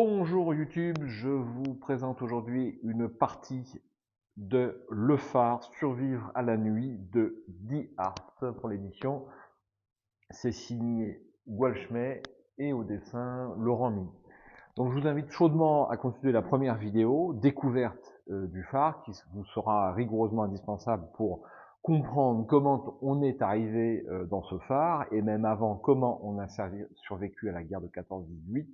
Bonjour YouTube, je vous présente aujourd'hui une partie de Le Phare, Survivre à la nuit de Die Art pour l'édition. C'est signé Goldschmidt et au dessin Laurent Mie. Donc je vous invite chaudement à consulter la première vidéo, découverte du phare, qui vous sera rigoureusement indispensable pour comprendre comment on est arrivé dans ce phare, et même avant, comment on a survécu à la guerre de 14-18.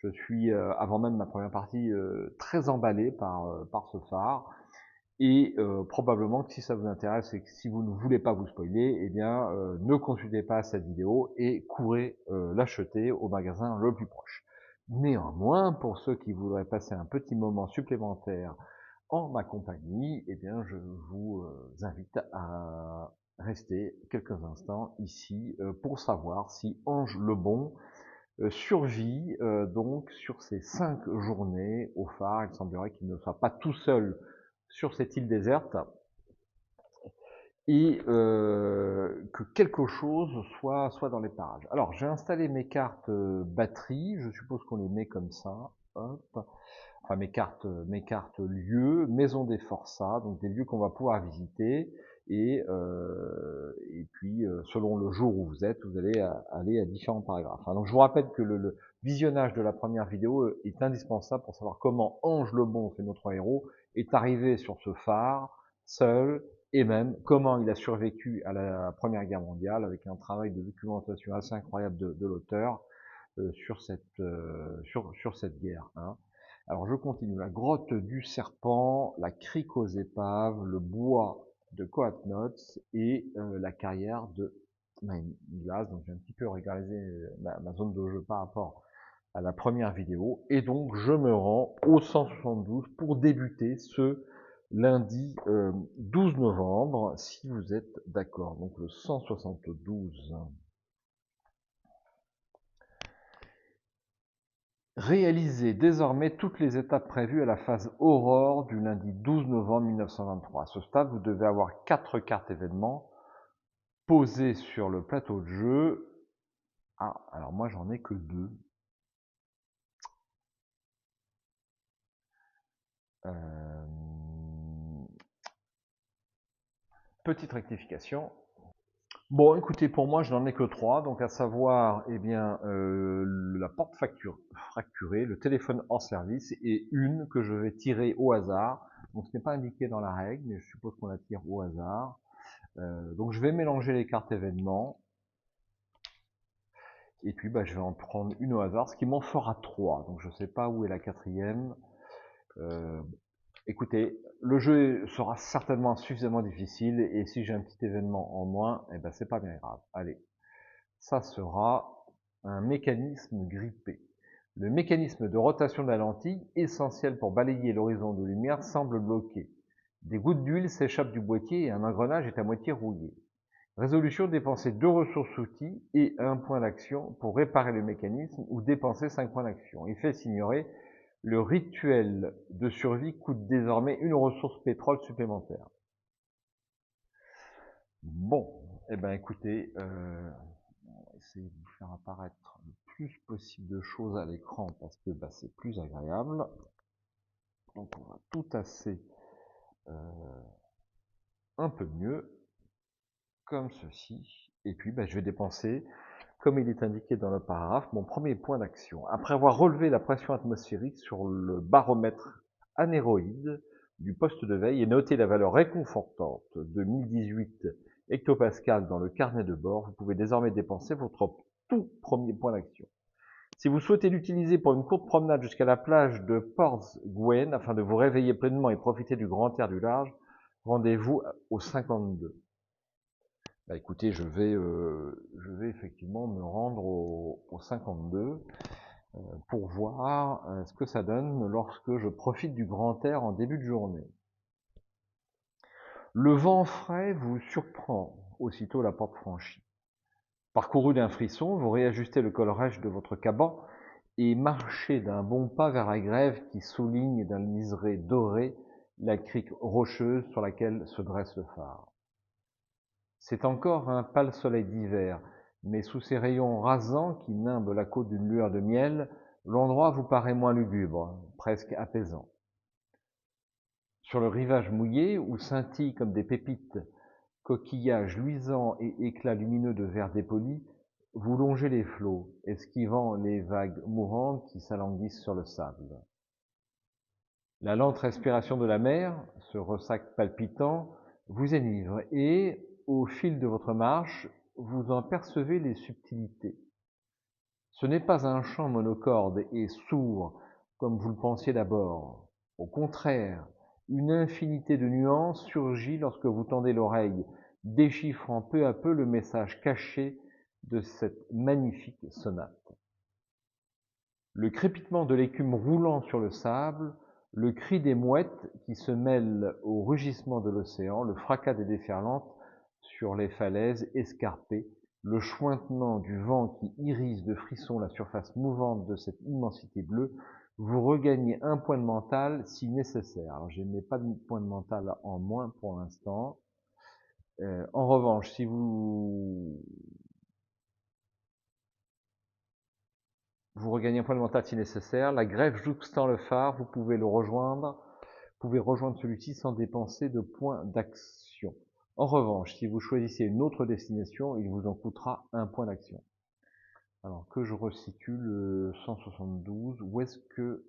Je suis, avant même ma première partie, très emballé par ce phare. Et probablement que si ça vous intéresse et que si vous ne voulez pas vous spoiler, eh bien, ne consultez pas cette vidéo et courez l'acheter au magasin le plus proche. Néanmoins, pour ceux qui voudraient passer un petit moment supplémentaire en ma compagnie, eh bien, je vous invite à rester quelques instants ici pour savoir si Ange Lebon survit donc sur ces 5 journées au phare. Il semblerait qu'il ne soit pas tout seul sur cette île déserte et que quelque chose soit dans les parages. Alors j'ai installé mes cartes batterie, je suppose qu'on les met comme ça, hop. Enfin mes cartes lieux, maison des forçats, donc des lieux qu'on va pouvoir visiter, et puis selon le jour où vous êtes, vous allez aller à différents paragraphes. Donc je vous rappelle que le visionnage de la première vidéo est indispensable pour savoir comment Ange Lebon, c'est notre héros, est arrivé sur ce phare, seul, et même comment il a survécu à la Première Guerre mondiale, avec un travail de documentation assez incroyable de l'auteur sur cette guerre. Alors je continue. La grotte du serpent, la crique aux épaves, le bois de Coatnots et la carrière de Maïglas. Donc j'ai un petit peu régularisé ma zone de jeu par rapport à la première vidéo. Et donc je me rends au 172 pour débuter ce lundi 12 novembre, si vous êtes d'accord. Donc le 172. Réalisez désormais toutes les étapes prévues à la phase Aurore du lundi 12 novembre 1923. À ce stade, vous devez avoir 4 cartes événements posées sur le plateau de jeu. Ah, alors moi j'en ai que 2. Petite rectification. Bon, écoutez, pour moi, je n'en ai que 3, donc à savoir, eh bien, la porte fracturée, le téléphone hors service et une que je vais tirer au hasard. Donc, ce n'est pas indiqué dans la règle, mais je suppose qu'on la tire au hasard. Donc, je vais mélanger les cartes événements. Et puis, je vais en prendre une au hasard, ce qui m'en fera 3. Donc, je ne sais pas où est la quatrième. Écoutez, le jeu sera certainement suffisamment difficile, et si j'ai un petit événement en moins, eh ben, c'est pas bien grave. Allez. Ça sera un mécanisme grippé. Le mécanisme de rotation de la lentille, essentiel pour balayer l'horizon de lumière, semble bloqué. Des gouttes d'huile s'échappent du boîtier et un engrenage est à moitié rouillé. Résolution, dépenser 2 ressources outils et 1 point d'action pour réparer le mécanisme ou dépenser 5 points d'action. Effet s'ignorer, le rituel de survie coûte désormais une ressource pétrole supplémentaire. Bon, eh ben écoutez, on va essayer de vous faire apparaître le plus possible de choses à l'écran parce que c'est plus agréable. Donc on va tout tasser un peu mieux, comme ceci. Et puis je vais dépenser, comme il est indiqué dans le paragraphe, mon premier point d'action. Après avoir relevé la pression atmosphérique sur le baromètre anéroïde du poste de veille et noté la valeur réconfortante de 1018 hectopascal dans le carnet de bord, vous pouvez désormais dépenser votre tout premier point d'action. Si vous souhaitez l'utiliser pour une courte promenade jusqu'à la plage de Portsgwen, afin de vous réveiller pleinement et profiter du grand air du large, rendez-vous au 52. Écoutez, je vais effectivement me rendre au 52 pour voir ce que ça donne lorsque je profite du grand air en début de journée. Le vent frais vous surprend aussitôt la porte franchie. Parcouru d'un frisson, vous réajustez le collerage de votre caban et marchez d'un bon pas vers la grève qui souligne d'un liseré doré la crique rocheuse sur laquelle se dresse le phare. C'est encore un pâle soleil d'hiver, mais sous ses rayons rasants qui nimbent la côte d'une lueur de miel, L'endroit vous paraît moins lugubre, presque apaisant. Sur le rivage mouillé, où scintillent comme des pépites coquillages luisants et éclats lumineux de verre dépoli, vous longez les flots, esquivant les vagues mourantes qui s'alanguissent sur le sable. La lente respiration de la mer, ce ressac palpitant, vous enivre et, au fil de votre marche, vous en percevez les subtilités. Ce n'est pas un chant monocorde et sourd comme vous le pensiez d'abord. Au contraire, une infinité de nuances surgit lorsque vous tendez l'oreille, déchiffrant peu à peu le message caché de cette magnifique sonate. Le crépitement de l'écume roulant sur le sable, le cri des mouettes qui se mêlent au rugissement de l'océan, le fracas des déferlantes sur les falaises escarpées, le chointement du vent qui irise de frissons la surface mouvante de cette immensité bleue, vous regagnez un point de mental si nécessaire. Alors je n'ai pas de point de mental en moins pour l'instant. En revanche, si vous regagnez un point de mental si nécessaire, la grève jouxtant le phare, vous pouvez rejoindre celui-ci sans dépenser de points d'action. En revanche, si vous choisissez une autre destination, il vous en coûtera un point d'action. Alors que je resitue le 172, où est-ce que...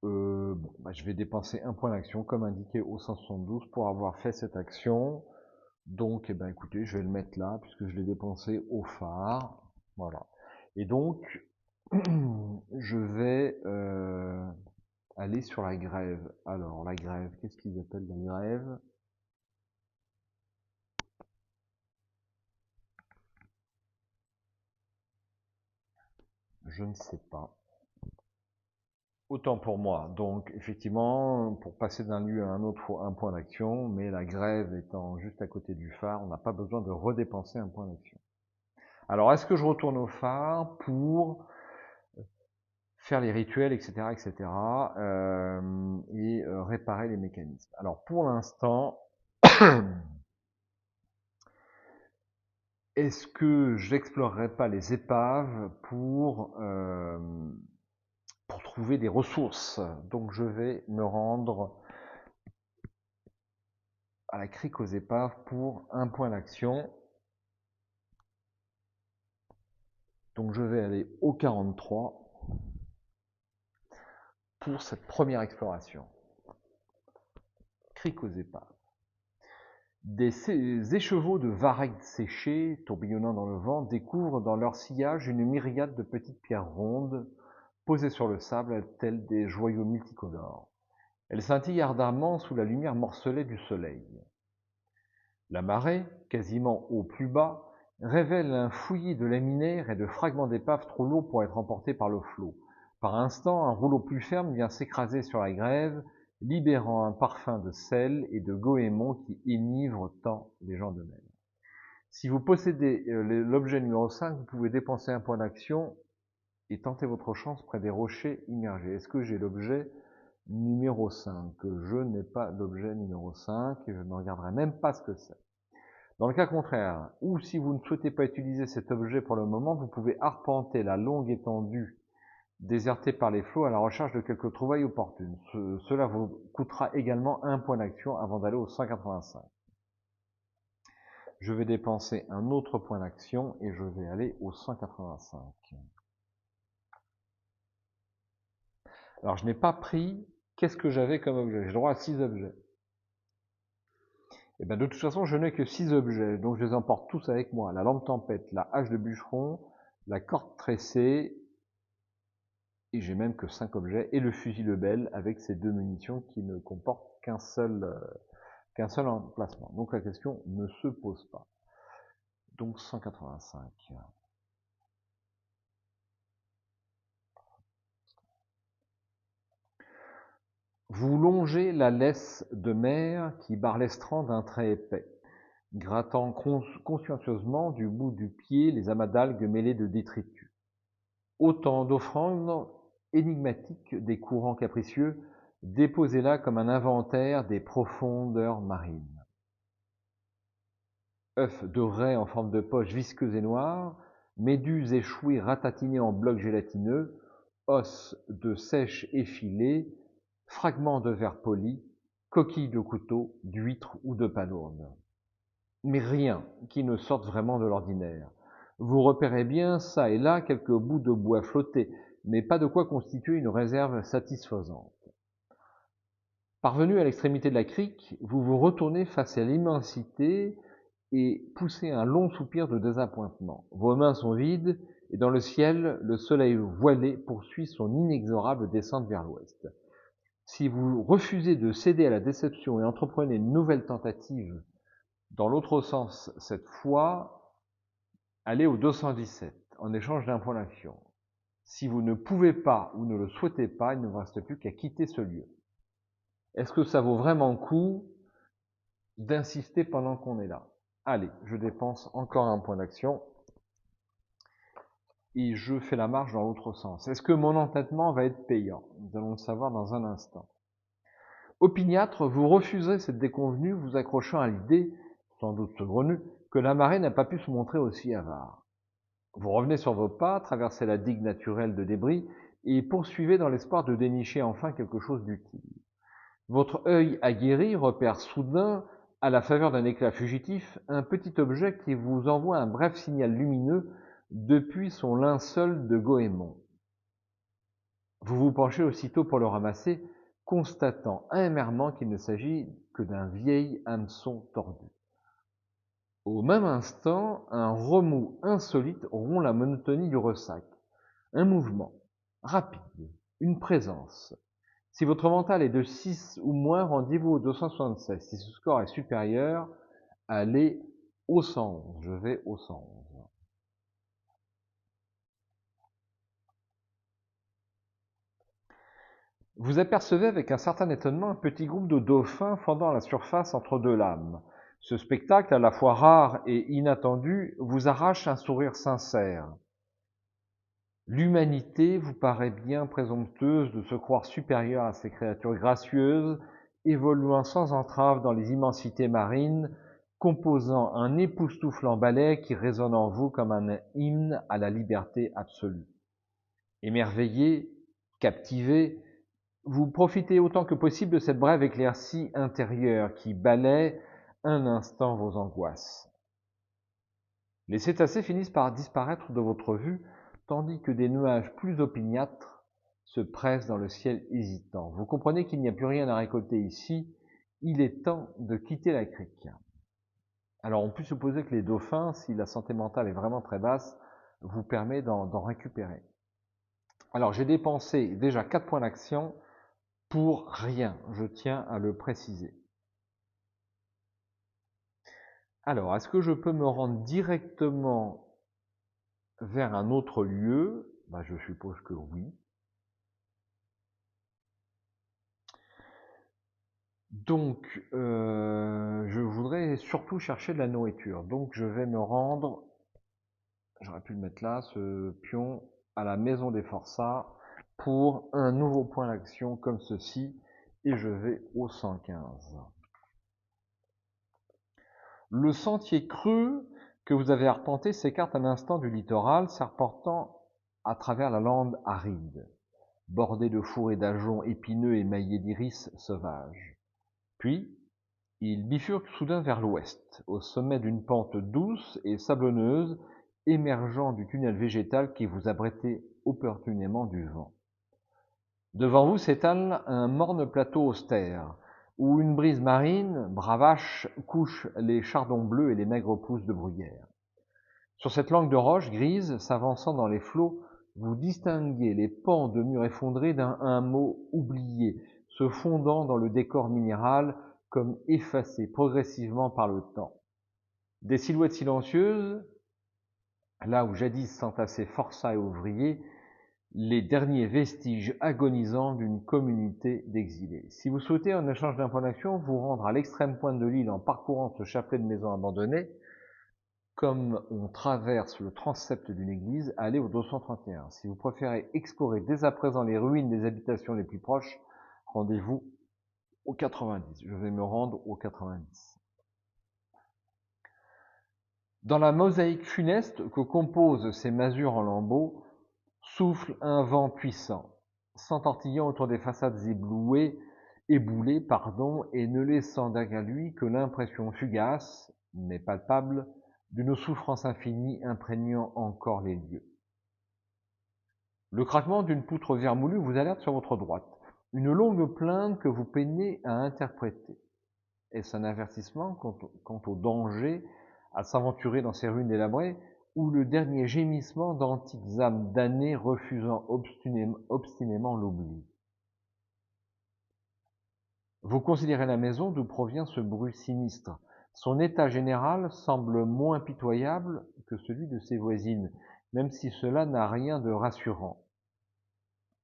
je vais dépenser un point d'action comme indiqué au 172 pour avoir fait cette action. Donc, écoutez, je vais le mettre là puisque je l'ai dépensé au phare. Voilà. Et donc, je vais aller sur la grève. Alors, la grève, qu'est-ce qu'ils appellent la grève? Je ne sais pas. Autant pour moi. Donc, effectivement, pour passer d'un lieu à un autre, il faut un point d'action, mais la grève étant juste à côté du phare, on n'a pas besoin de redépenser un point d'action. Alors, est-ce que je retourne au phare pour faire les rituels, etc., etc., et réparer les mécanismes? Alors, pour l'instant, est-ce que j'explorerai pas les épaves pour trouver des ressources? Donc, je vais me rendre à la crique aux épaves pour un point d'action. Donc je vais aller au 43 pour cette première exploration. Crique aux épaves. Des écheveaux de varech séchés, tourbillonnant dans le vent, découvrent dans leur sillage une myriade de petites pierres rondes, posées sur le sable, telles des joyaux multicolores. Elles scintillent ardemment sous la lumière morcelée du soleil. La marée, quasiment au plus bas, révèle un fouillis de laminaires et de fragments d'épaves trop lourds pour être emportés par le flot. Par instant, un rouleau plus ferme vient s'écraser sur la grève, libérant un parfum de sel et de goémon qui enivre tant les gens de mer. Si vous possédez l'objet numéro 5, vous pouvez dépenser un point d'action et tenter votre chance près des rochers immergés. Est-ce que j'ai l'objet numéro 5? Je n'ai pas l'objet numéro 5 et je ne regarderai même pas ce que c'est. Dans le cas contraire, ou si vous ne souhaitez pas utiliser cet objet pour le moment, vous pouvez arpenter la longue étendue désertée par les flots à la recherche de quelques trouvailles opportunes. Cela vous coûtera également un point d'action avant d'aller au 185. Je vais dépenser un autre point d'action et je vais aller au 185. Alors je n'ai pas pris, qu'est-ce que j'avais comme objet? J'ai droit à 6 objets. Et bien de toute façon, je n'ai que 6 objets, donc je les emporte tous avec moi. La lampe tempête, la hache de bûcheron, la corde tressée, et j'ai même que 5 objets, et le fusil Lebel avec ses 2 munitions qui ne comportent qu'un seul emplacement. Donc la question ne se pose pas. Donc 185. Vous longez la laisse de mer qui barre l'estran d'un trait épais, grattant consciencieusement du bout du pied les amas d'algues mêlées de détritus. Autant d'offrandes énigmatiques des courants capricieux, déposées là comme un inventaire des profondeurs marines. œufs de raie en forme de poche visqueuse et noire, méduses échouées ratatinées en blocs gélatineux, os de sèche effilés, fragments de verre poli, coquilles de couteau, d'huîtres ou de palourdes. Mais rien qui ne sorte vraiment de l'ordinaire. Vous repérez bien çà et là quelques bouts de bois flottés, mais pas de quoi constituer une réserve satisfaisante. Parvenu à l'extrémité de la crique, vous vous retournez face à l'immensité et poussez un long soupir de désappointement. Vos mains sont vides et dans le ciel, le soleil voilé poursuit son inexorable descente vers l'ouest. Si vous refusez de céder à la déception et entreprenez une nouvelle tentative dans l'autre sens cette fois, allez au 217 en échange d'un point d'action. Si vous ne pouvez pas ou ne le souhaitez pas, il ne vous reste plus qu'à quitter ce lieu. Est-ce que ça vaut vraiment le coup d'insister pendant qu'on est là? Allez, je dépense encore un point d'action et je fais la marche dans l'autre sens. Est-ce que mon entêtement va être payant? Nous allons le savoir dans un instant. Opiniâtre, vous refuserez cette déconvenue, vous accrochant à l'idée, sans doute saugrenue, que la marée n'a pas pu se montrer aussi avare. Vous revenez sur vos pas, traversez la digue naturelle de débris et poursuivez dans l'espoir de dénicher enfin quelque chose d'utile. Votre œil aguerri repère soudain, à la faveur d'un éclat fugitif, un petit objet qui vous envoie un bref signal lumineux depuis son linceul de goémon. Vous vous penchez aussitôt pour le ramasser, constatant amèrement qu'il ne s'agit que d'un vieil hameçon tordu. Au même instant, un remous insolite rompt la monotonie du ressac. Un mouvement rapide, une présence. Si votre mental est de 6 ou moins, rendez-vous au 276. Si ce score est supérieur, allez au 111. Je vais au 111. Vous apercevez avec un certain étonnement un petit groupe de dauphins fendant la surface entre deux lames. Ce spectacle, à la fois rare et inattendu, vous arrache un sourire sincère. L'humanité vous paraît bien présomptueuse de se croire supérieure à ces créatures gracieuses, évoluant sans entrave dans les immensités marines, composant un époustouflant ballet qui résonne en vous comme un hymne à la liberté absolue. Émerveillé, captivé, vous profitez autant que possible de cette brève éclaircie intérieure qui balaie un instant vos angoisses. Les cétacés finissent par disparaître de votre vue, tandis que des nuages plus opiniâtres se pressent dans le ciel hésitant. Vous comprenez qu'il n'y a plus rien à récolter ici, il est temps de quitter la crique. Alors on peut supposer que les dauphins, si la santé mentale est vraiment très basse, vous permet d'en récupérer. Alors j'ai dépensé déjà 4 points d'action pour rien, je tiens à le préciser. Alors, est-ce que je peux me rendre directement vers un autre lieu? Je suppose que oui. Donc, je voudrais surtout chercher de la nourriture. Donc, je vais me rendre, j'aurais pu le mettre là, ce pion, à la maison des forçats pour un nouveau point d'action comme ceci. Et je vais au 115. Le sentier creux que vous avez arpenté s'écarte un instant du littoral, serpentant à travers la lande aride, bordée de fourrés d'ajoncs épineux émaillés d'iris sauvages. Puis, il bifurque soudain vers l'ouest, au sommet d'une pente douce et sablonneuse, émergeant du tunnel végétal qui vous abritait opportunément du vent. Devant vous s'étale un morne plateau austère, où une brise marine, bravache, couche les chardons bleus et les maigres pousses de bruyère. Sur cette langue de roche grise, s'avançant dans les flots, vous distinguez les pans de murs effondrés d'un hameau oublié, se fondant dans le décor minéral comme effacé progressivement par le temps. Des silhouettes silencieuses, là où jadis s'entassaient forçats et ouvriers, les derniers vestiges agonisants d'une communauté d'exilés. Si vous souhaitez, en échange d'un point d'action, vous rendre à l'extrême pointe de l'île en parcourant ce chapelet de maisons abandonnées, comme on traverse le transept d'une église, allez au 231. Si vous préférez explorer dès à présent les ruines des habitations les plus proches, rendez-vous au 90. Je vais me rendre au 90. Dans la mosaïque funeste que composent ces masures en lambeaux, souffle un vent puissant, s'entortillant autour des façades éboulées, et ne laissant derrière lui que l'impression fugace, mais palpable, d'une souffrance infinie imprégnant encore les lieux. Le craquement d'une poutre vermoulue vous alerte sur votre droite, une longue plainte que vous peinez à interpréter. Est-ce un avertissement quant au danger à s'aventurer dans ces ruines délabrées, ou le dernier gémissement d'antiques âmes damnées refusant obstinément l'oubli? Vous considérez la maison d'où provient ce bruit sinistre. Son état général semble moins pitoyable que celui de ses voisines, même si cela n'a rien de rassurant.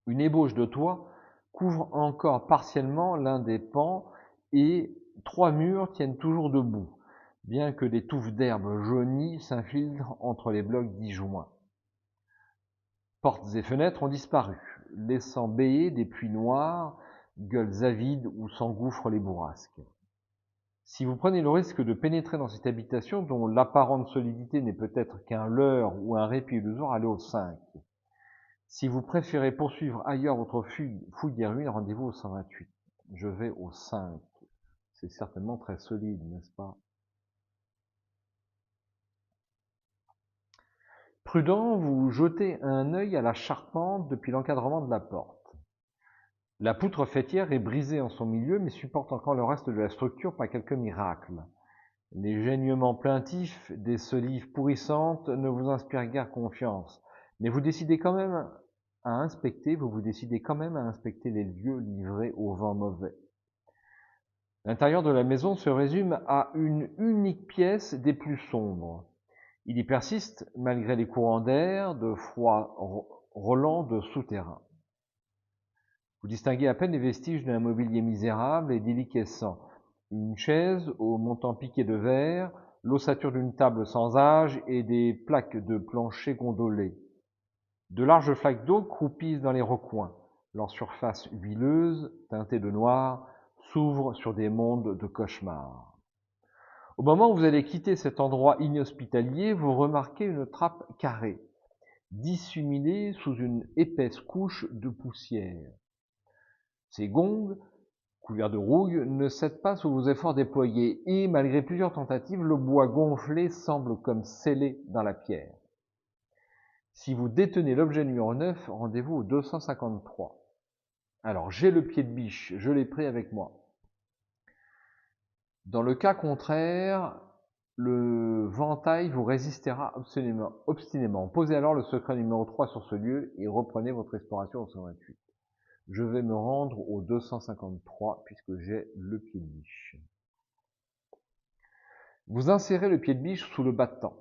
Une ébauche de toit couvre encore partiellement l'un des pans et 3 murs tiennent toujours debout, bien que des touffes d'herbe jaunie s'infiltrent entre les blocs disjoints. Portes et fenêtres ont disparu, laissant béer des puits noirs, gueules avides où s'engouffrent les bourrasques. Si vous prenez le risque de pénétrer dans cette habitation dont l'apparente solidité n'est peut-être qu'un leurre ou un répit illusoire, allez au 5. Si vous préférez poursuivre ailleurs votre fouille des ruines, rendez-vous au 128. Je vais au 5. C'est certainement très solide, n'est-ce pas? Prudent, vous jetez un œil à la charpente depuis l'encadrement de la porte. La poutre faîtière est brisée en son milieu, mais supporte encore le reste de la structure par quelques miracles. Les geignements plaintifs des solives pourrissantes ne vous inspirent guère confiance, mais vous vous décidez quand même à inspecter les lieux livrés au vent mauvais. L'intérieur de la maison se résume à une unique pièce des plus sombres. Il y persiste, malgré les courants d'air, de froid relents de souterrain. Vous distinguez à peine les vestiges d'un mobilier misérable et déliquescent. Une chaise au montant piqué de verre, l'ossature d'une table sans âge et des plaques de plancher gondolées. De larges flaques d'eau croupissent dans les recoins. Leur surface huileuse, teintée de noir, s'ouvre sur des mondes de cauchemar. Au moment où vous allez quitter cet endroit inhospitalier, vous remarquez une trappe carrée, dissimulée sous une épaisse couche de poussière. Ces gongs, couverts de rouille, ne cèdent pas sous vos efforts déployés, et malgré plusieurs tentatives, le bois gonflé semble comme scellé dans la pierre. Si vous détenez l'objet numéro 9, rendez-vous au 253. Alors, j'ai le pied de biche, je l'ai pris avec moi. Dans le cas contraire, le ventail vous résistera obstinément. Posez alors le secret numéro 3 sur ce lieu et reprenez votre exploration au 128. Je vais me rendre au 253 puisque j'ai le pied de biche. Vous insérez le pied de biche sous le battant.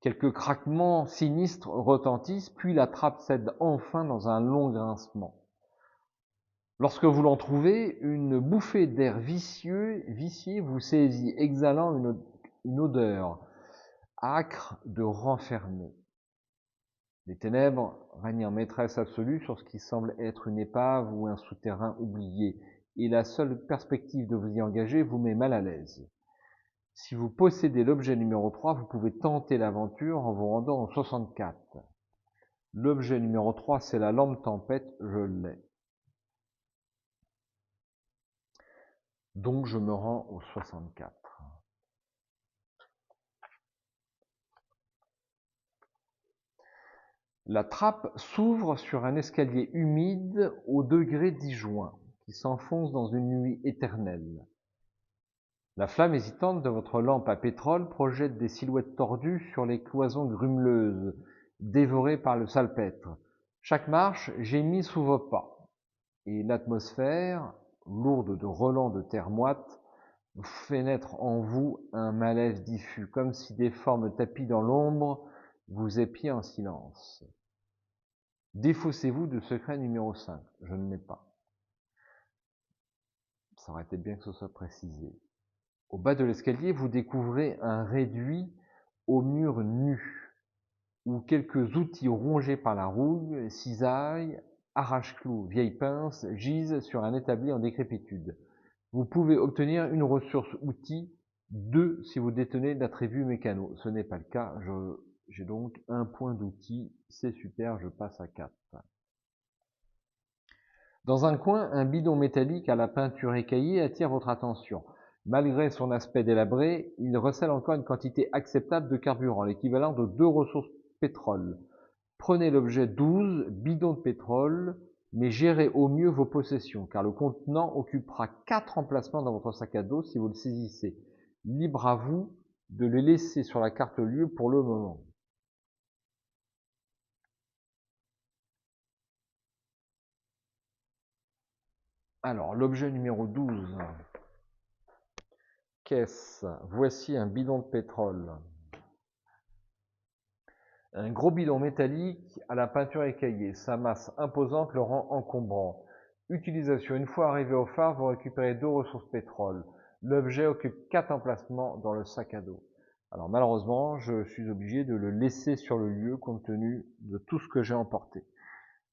Quelques craquements sinistres retentissent, puis la trappe cède enfin dans un long grincement. Lorsque vous l'en trouvez, une bouffée d'air vicié vous saisit, exhalant une odeur âcre de renfermé. Les ténèbres règnent en maîtresse absolue sur ce qui semble être une épave ou un souterrain oublié, et la seule perspective de vous y engager vous met mal à l'aise. Si vous possédez l'objet numéro 3, vous pouvez tenter l'aventure en vous rendant au 64. L'objet numéro 3, c'est la lampe tempête, je l'ai. Donc je me rends au 64. La trappe s'ouvre sur un escalier humide au degré disjoint, qui s'enfonce dans une nuit éternelle. La flamme hésitante de votre lampe à pétrole projette des silhouettes tordues sur les cloisons grumeleuses, dévorées par le salpêtre. Chaque marche gémit sous vos pas, et l'atmosphère, lourde de relents de terre moite, fait naître en vous un malaise diffus, comme si des formes tapies dans l'ombre vous épiaient en silence. Défaussez-vous du secret numéro 5. Je ne l'ai pas. Ça aurait été bien que ce soit précisé. Au bas de l'escalier, vous découvrez un réduit aux murs nus, où quelques outils rongés par la rouille, cisailles, arrache-clous, vieilles pinces, gisent sur un établi en décrépitude. Vous pouvez obtenir une ressource outil 2 si vous détenez l'attribut mécano. Ce n'est pas le cas, j'ai donc un point d'outil, c'est super, je passe à 4. Dans un coin, un bidon métallique à la peinture écaillée attire votre attention. Malgré son aspect délabré, il recèle encore une quantité acceptable de carburant, l'équivalent de 2 ressources pétrole. Prenez l'objet 12, bidon de pétrole, mais gérez au mieux vos possessions, car le contenant occupera 4 emplacements dans votre sac à dos si vous le saisissez. Libre à vous de le laisser sur la carte lieu pour le moment. Alors, l'objet numéro 12. Qu'est-ce? Voici un bidon de pétrole. Un gros bidon métallique à la peinture écaillée. Sa masse imposante le rend encombrant. Utilisation. Une fois arrivé au phare, vous récupérez 2 ressources pétrole. L'objet occupe 4 emplacements dans le sac à dos. Alors malheureusement, je suis obligé de le laisser sur le lieu compte tenu de tout ce que j'ai emporté.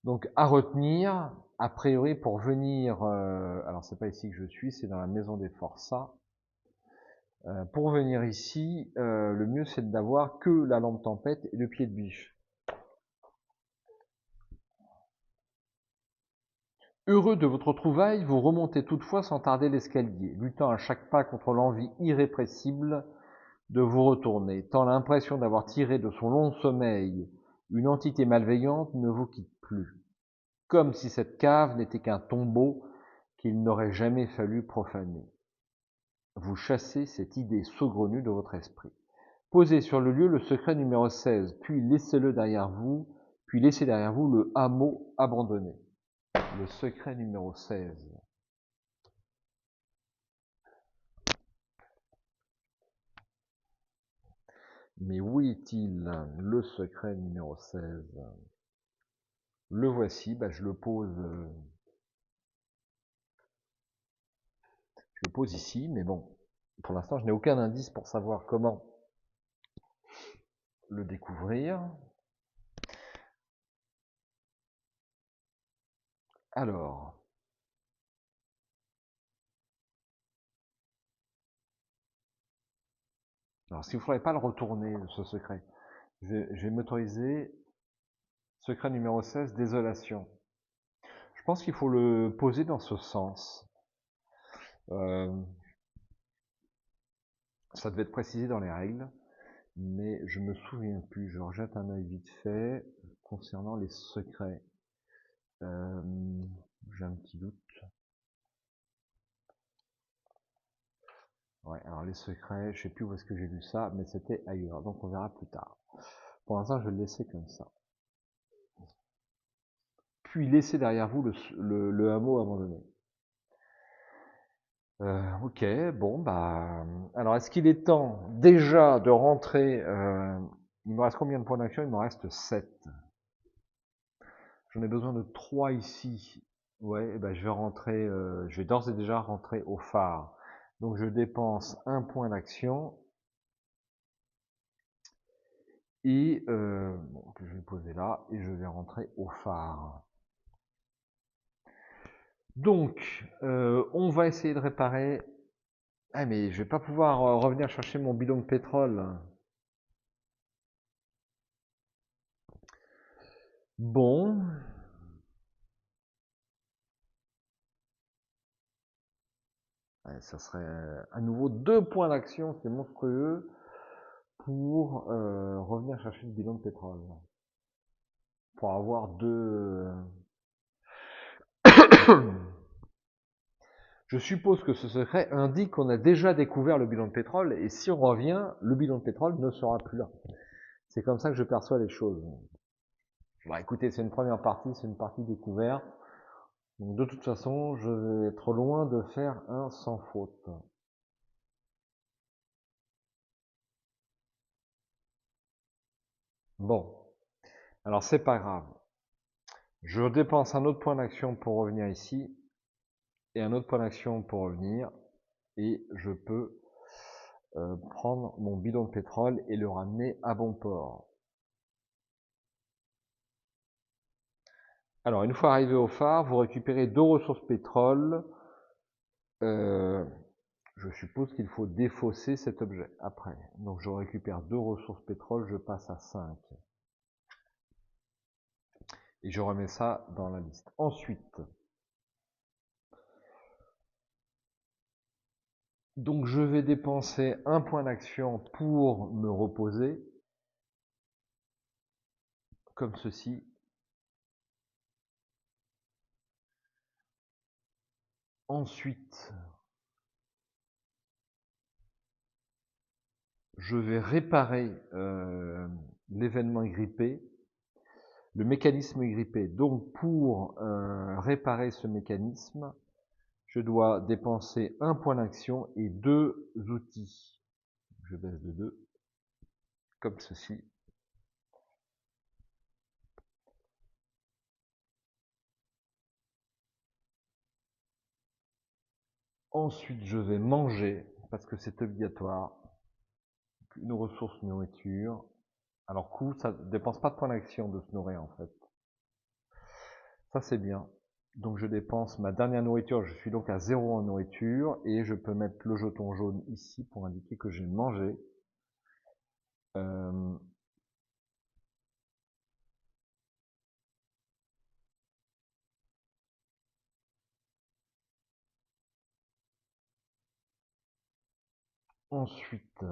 Donc à retenir, a priori pour venir, alors c'est pas ici que je suis, c'est dans la maison des Forçats. Pour venir ici, le mieux c'est d'avoir que la lampe tempête et le pied de biche. Heureux de votre trouvaille, vous remontez toutefois sans tarder l'escalier, luttant à chaque pas contre l'envie irrépressible de vous retourner, tant l'impression d'avoir tiré de son long sommeil une entité malveillante ne vous quitte plus, comme si cette cave n'était qu'un tombeau qu'il n'aurait jamais fallu profaner. Vous chassez cette idée saugrenue de votre esprit. Posez sur le lieu le secret numéro 16, puis laissez derrière vous le hameau abandonné. Le secret numéro 16. Mais où est-il, le secret numéro 16? Le voici, je le pose ici, mais bon, pour l'instant je n'ai aucun indice pour savoir comment le découvrir. Alors est-ce qu'il ne faudrait pas le retourner, ce secret? Je vais m'autoriser. Secret numéro 16, désolation. Je pense qu'il faut le poser dans ce sens. Ça devait être précisé dans les règles, mais je me souviens plus. Je rejette un œil vite fait concernant les secrets. J'ai un petit doute. Ouais, alors les secrets, je sais plus où est-ce que j'ai lu ça, mais c'était ailleurs, donc on verra plus tard. Pour l'instant, je vais le laisser comme ça. Puis laissez derrière vous le hameau abandonné. Ok, bon, alors est-ce qu'il est temps déjà de rentrer il me reste combien de points d'action? Il me reste 7. J'en ai besoin de 3 ici. Ouais, je vais rentrer, je vais d'ores et déjà rentrer au phare. Donc je dépense un point d'action. Et que je vais poser là, et je vais rentrer au phare. Donc, on va essayer de réparer. Ah mais je vais pas pouvoir revenir chercher mon bidon de pétrole. Bon. Ouais, ça serait à nouveau 2 points d'action, c'est monstrueux, pour revenir chercher le bidon de pétrole. Pour avoir 2... Je suppose que ce secret indique qu'on a déjà découvert le bidon de pétrole, et si on revient, le bidon de pétrole ne sera plus là. C'est comme ça que je perçois les choses. Écoutez, c'est une première partie, c'est une partie découverte. Donc de toute façon, je vais être loin de faire un sans faute. Bon, alors c'est pas grave. Je dépense un autre point d'action pour revenir ici, et un autre point d'action pour revenir, et je peux prendre mon bidon de pétrole et le ramener à bon port. Alors, une fois arrivé au phare, vous récupérez 2 ressources pétrole. je suppose qu'il faut défausser cet objet après. Donc je récupère 2 ressources pétrole, je passe à 5. Et je remets ça dans la liste. Ensuite, donc je vais dépenser un point d'action pour me reposer, comme ceci. Ensuite, je vais réparer l'événement grippé, le mécanisme grippé. Donc pour réparer ce mécanisme, je dois dépenser un point d'action et 2 outils. Je baisse de 2, comme ceci. Ensuite, je vais manger, parce que c'est obligatoire, une ressource nourriture. Alors, coût, ça ne dépense pas de points d'action de se nourrir, en fait. Ça, c'est bien. Donc, je dépense ma dernière nourriture. Je suis donc à 0 en nourriture. Et je peux mettre le jeton jaune ici pour indiquer que j'ai mangé. Ensuite,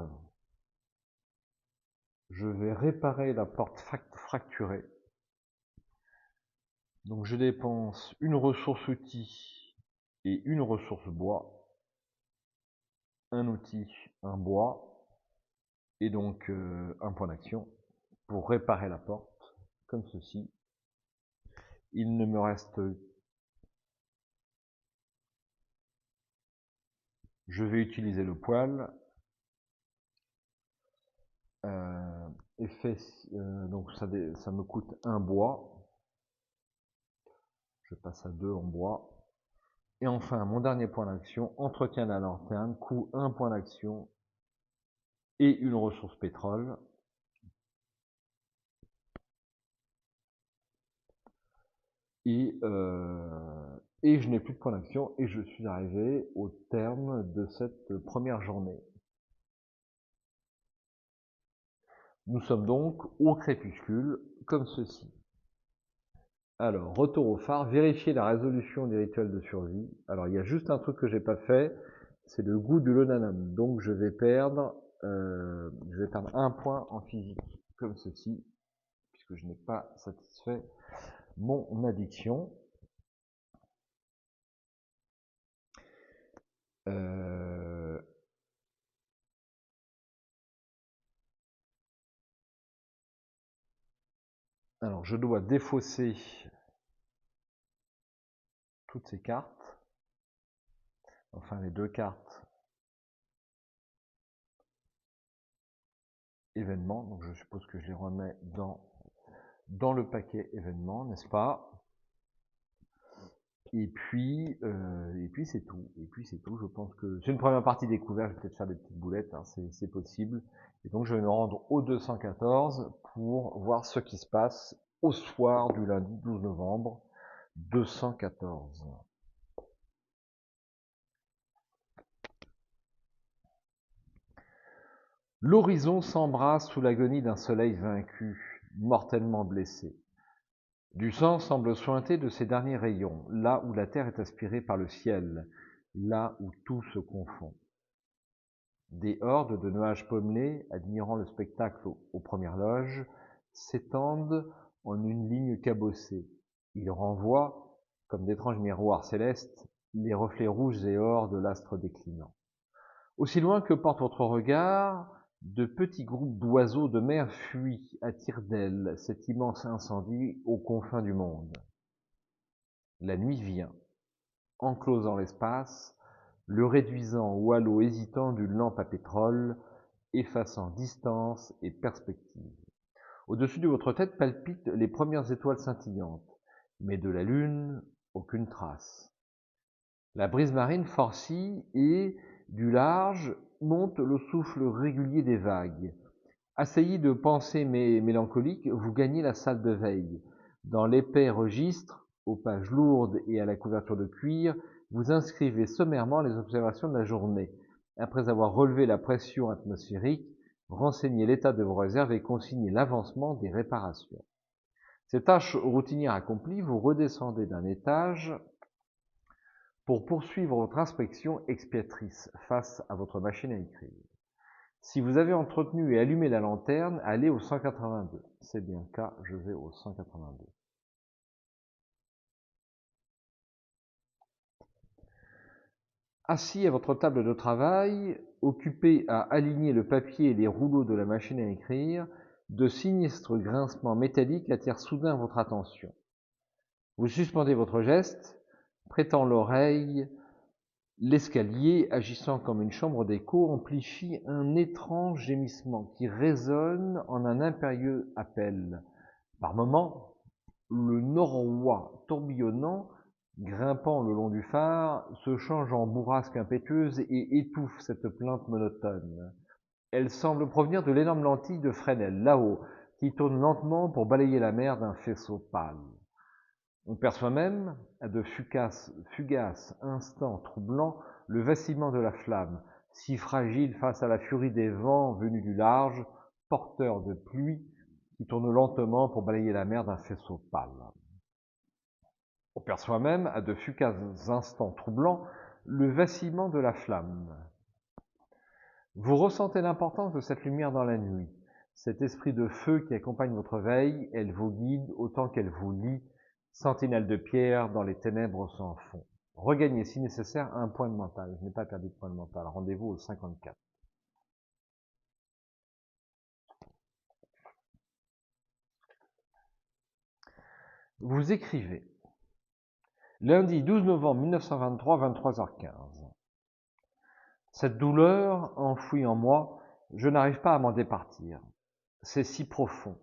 je vais réparer la porte fracturée. Donc, je dépense une ressource outil et une ressource bois. Un outil, un bois, et donc un point d'action pour réparer la porte, comme ceci. Il ne me reste... Je vais utiliser le poêle. Effet, donc ça me coûte un bois. Je passe à 2 en bois. Et enfin, mon dernier point d'action, entretien de la lanterne, coût 1 point d'action et une ressource pétrole. Et je n'ai plus de point d'action et je suis arrivé au terme de cette première journée. Nous sommes donc au crépuscule, comme ceci. Alors, retour au phare, vérifier la résolution des rituels de survie. Alors, il y a juste un truc que j'ai pas fait, c'est le goût du lonanum. Donc, je vais perdre un point en physique, comme ceci, puisque je n'ai pas satisfait mon addiction. Alors, je dois défausser toutes ces cartes, enfin les 2 cartes événements, donc je suppose que je les remets dans le paquet événements, n'est-ce pas? Et puis c'est tout. Et puis c'est tout. Je pense que c'est une première partie découverte. Je vais peut-être faire des petites boulettes, hein, c'est possible. Et donc je vais me rendre au 214 pour voir ce qui se passe au soir du lundi 12 novembre 214. L'horizon s'embrasse sous l'agonie d'un soleil vaincu, mortellement blessé. Du sang semble suinter de ses derniers rayons, là où la terre est aspirée par le ciel, là où tout se confond. Des hordes de nuages pommelés, admirant le spectacle aux premières loges, s'étendent en une ligne cabossée. Ils renvoient, comme d'étranges miroirs célestes, les reflets rouges et or de l'astre déclinant. Aussi loin que porte votre regard, de petits groupes d'oiseaux de mer fuient à tire-d'aile cet immense incendie aux confins du monde. La nuit vient, enclosant l'espace, le réduisant au halo hésitant d'une lampe à pétrole, effaçant distance et perspective. Au-dessus de votre tête palpitent les premières étoiles scintillantes, mais de la lune, aucune trace. La brise marine forcit et, du large, monte le souffle régulier des vagues. Assaillis de pensées mélancoliques, vous gagnez la salle de veille. Dans l'épais registre, aux pages lourdes et à la couverture de cuir, vous inscrivez sommairement les observations de la journée. Après avoir relevé la pression atmosphérique, renseignez l'état de vos réserves et consignez l'avancement des réparations. Ces tâches routinières accomplies, vous redescendez d'un étage pour poursuivre votre inspection expiatrice face à votre machine à écrire. Si vous avez entretenu et allumé la lanterne, allez au 182. C'est bien le cas, je vais au 182. Assis à votre table de travail, occupé à aligner le papier et les rouleaux de la machine à écrire, de sinistres grincements métalliques attirent soudain votre attention. Vous suspendez votre geste, prêtant l'oreille. L'escalier, agissant comme une chambre d'écho, amplifie un étrange gémissement qui résonne en un impérieux appel. Par moments, le noroît tourbillonnant, grimpant le long du phare, se change en bourrasque impétueuse et étouffe cette plainte monotone. Elle semble provenir de l'énorme lentille de Fresnel, là-haut, qui tourne lentement pour balayer la mer d'un faisceau pâle. On perçoit même, à de fugaces instants troublants, le vacillement de la flamme, si fragile face à la furie des vents venus du large, porteurs de pluie, qui tournent lentement pour balayer la mer d'un faisceau pâle. On perçoit même, à de fugaces instants troublants, le vacillement de la flamme. Vous ressentez l'importance de cette lumière dans la nuit, cet esprit de feu qui accompagne votre veille, elle vous guide autant qu'elle vous lie, sentinelle de pierre dans les ténèbres sans fond. Regagnez si nécessaire un point de mental. Je n'ai pas perdu de point de mental. Rendez-vous au 54. Vous écrivez. Lundi 12 novembre 1923, 23h15. Cette douleur, enfouie en moi, je n'arrive pas à m'en départir. C'est si profond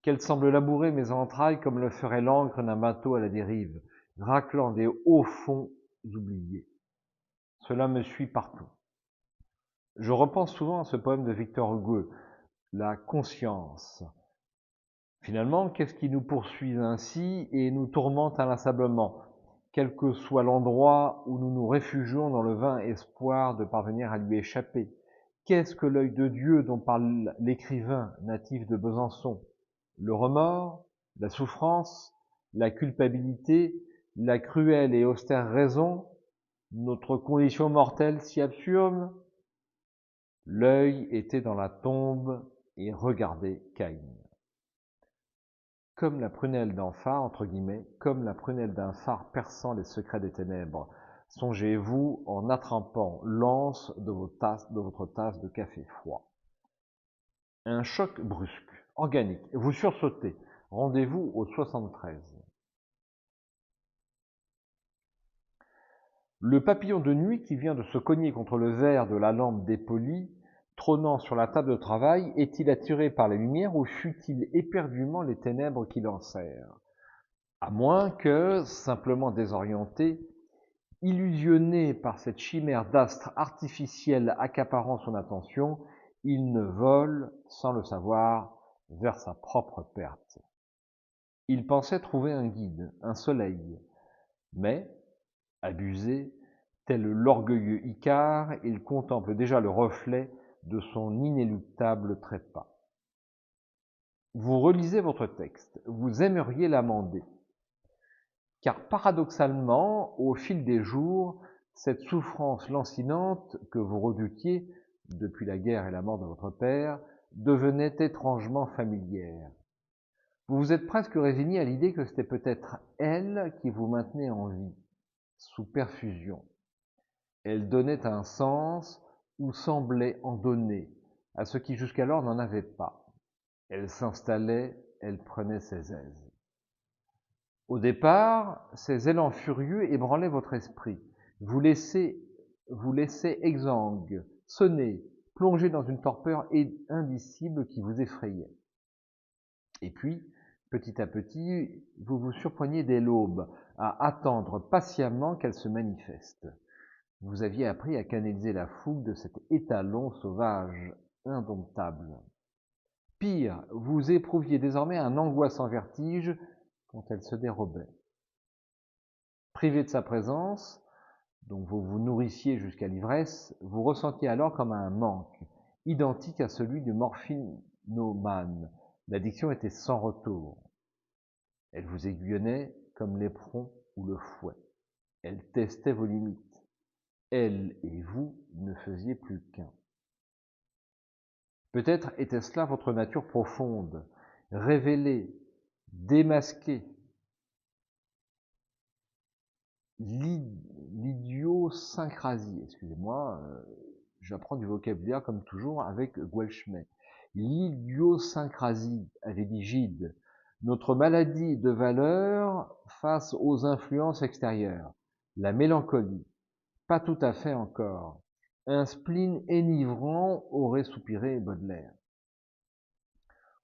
qu'elle semble labourer mes entrailles comme le ferait l'encre d'un bateau à la dérive, raclant des hauts fonds oubliés. Cela me suit partout. Je repense souvent à ce poème de Victor Hugo, La conscience. Finalement, qu'est-ce qui nous poursuit ainsi et nous tourmente inlassablement, quel que soit l'endroit où nous nous réfugions dans le vain espoir de parvenir à lui échapper? Qu'est-ce que l'œil de Dieu dont parle l'écrivain natif de Besançon? Le remords, la souffrance, la culpabilité, la cruelle et austère raison, notre condition mortelle si absurde? L'œil était dans la tombe et regardait Caïn. Comme la prunelle d'un phare, entre guillemets, comme la prunelle d'un phare perçant les secrets des ténèbres, songez-vous en attrapant l'anse de votre tasse de café froid. Un choc brusque, organique, vous sursautez. Rendez-vous au 73. Le papillon de nuit qui vient de se cogner contre le verre de la lampe dépolie, trônant sur la table de travail, est-il attiré par la lumière ou fuit-il éperdument les ténèbres qui l'enserrent? À moins que, simplement désorienté, illusionné par cette chimère d'astres artificiels accaparant son attention, il ne vole, sans le savoir, vers sa propre perte. Il pensait trouver un guide, un soleil, mais, abusé, tel l'orgueilleux Icare, il contemple déjà le reflet de son inéluctable trépas. Vous relisez votre texte, vous aimeriez l'amender, car paradoxalement, au fil des jours, cette souffrance lancinante que vous redoutiez, depuis la guerre et la mort de votre père, devenait étrangement familière. Vous vous êtes presque résigné à l'idée que c'était peut-être elle qui vous maintenait en vie, sous perfusion. Elle donnait un sens, ou semblait en donner, à ce qui jusqu'alors n'en avait pas. Elle s'installait, elle prenait ses aises. Au départ, ces élans furieux ébranlaient votre esprit, vous laissaient exsangue, sonner, plongé dans une torpeur indicible qui vous effrayait. Et puis, petit à petit, vous vous surpreniez dès l'aube à attendre patiemment qu'elle se manifeste. Vous aviez appris à canaliser la fougue de cet étalon sauvage, indomptable. Pire, vous éprouviez désormais un angoissant vertige quand elle se dérobait. Privé de sa présence, donc vous vous nourrissiez jusqu'à l'ivresse, vous ressentiez alors comme un manque, identique à celui du morphinomane. L'addiction était sans retour. Elle vous aiguillonnait comme l'éperon ou le fouet. Elle testait vos limites. Elle et vous ne faisiez plus qu'un. Peut-être était-ce là votre nature profonde, révélée, démasquée, l'idiosyncrasie, excusez-moi, j'apprends du vocabulaire comme toujours avec Goldschmidt. L'idiosyncrasie, avait dit Gide, notre maladie de valeur face aux influences extérieures. La mélancolie, pas tout à fait encore. Un spleen enivrant, aurait soupiré Baudelaire.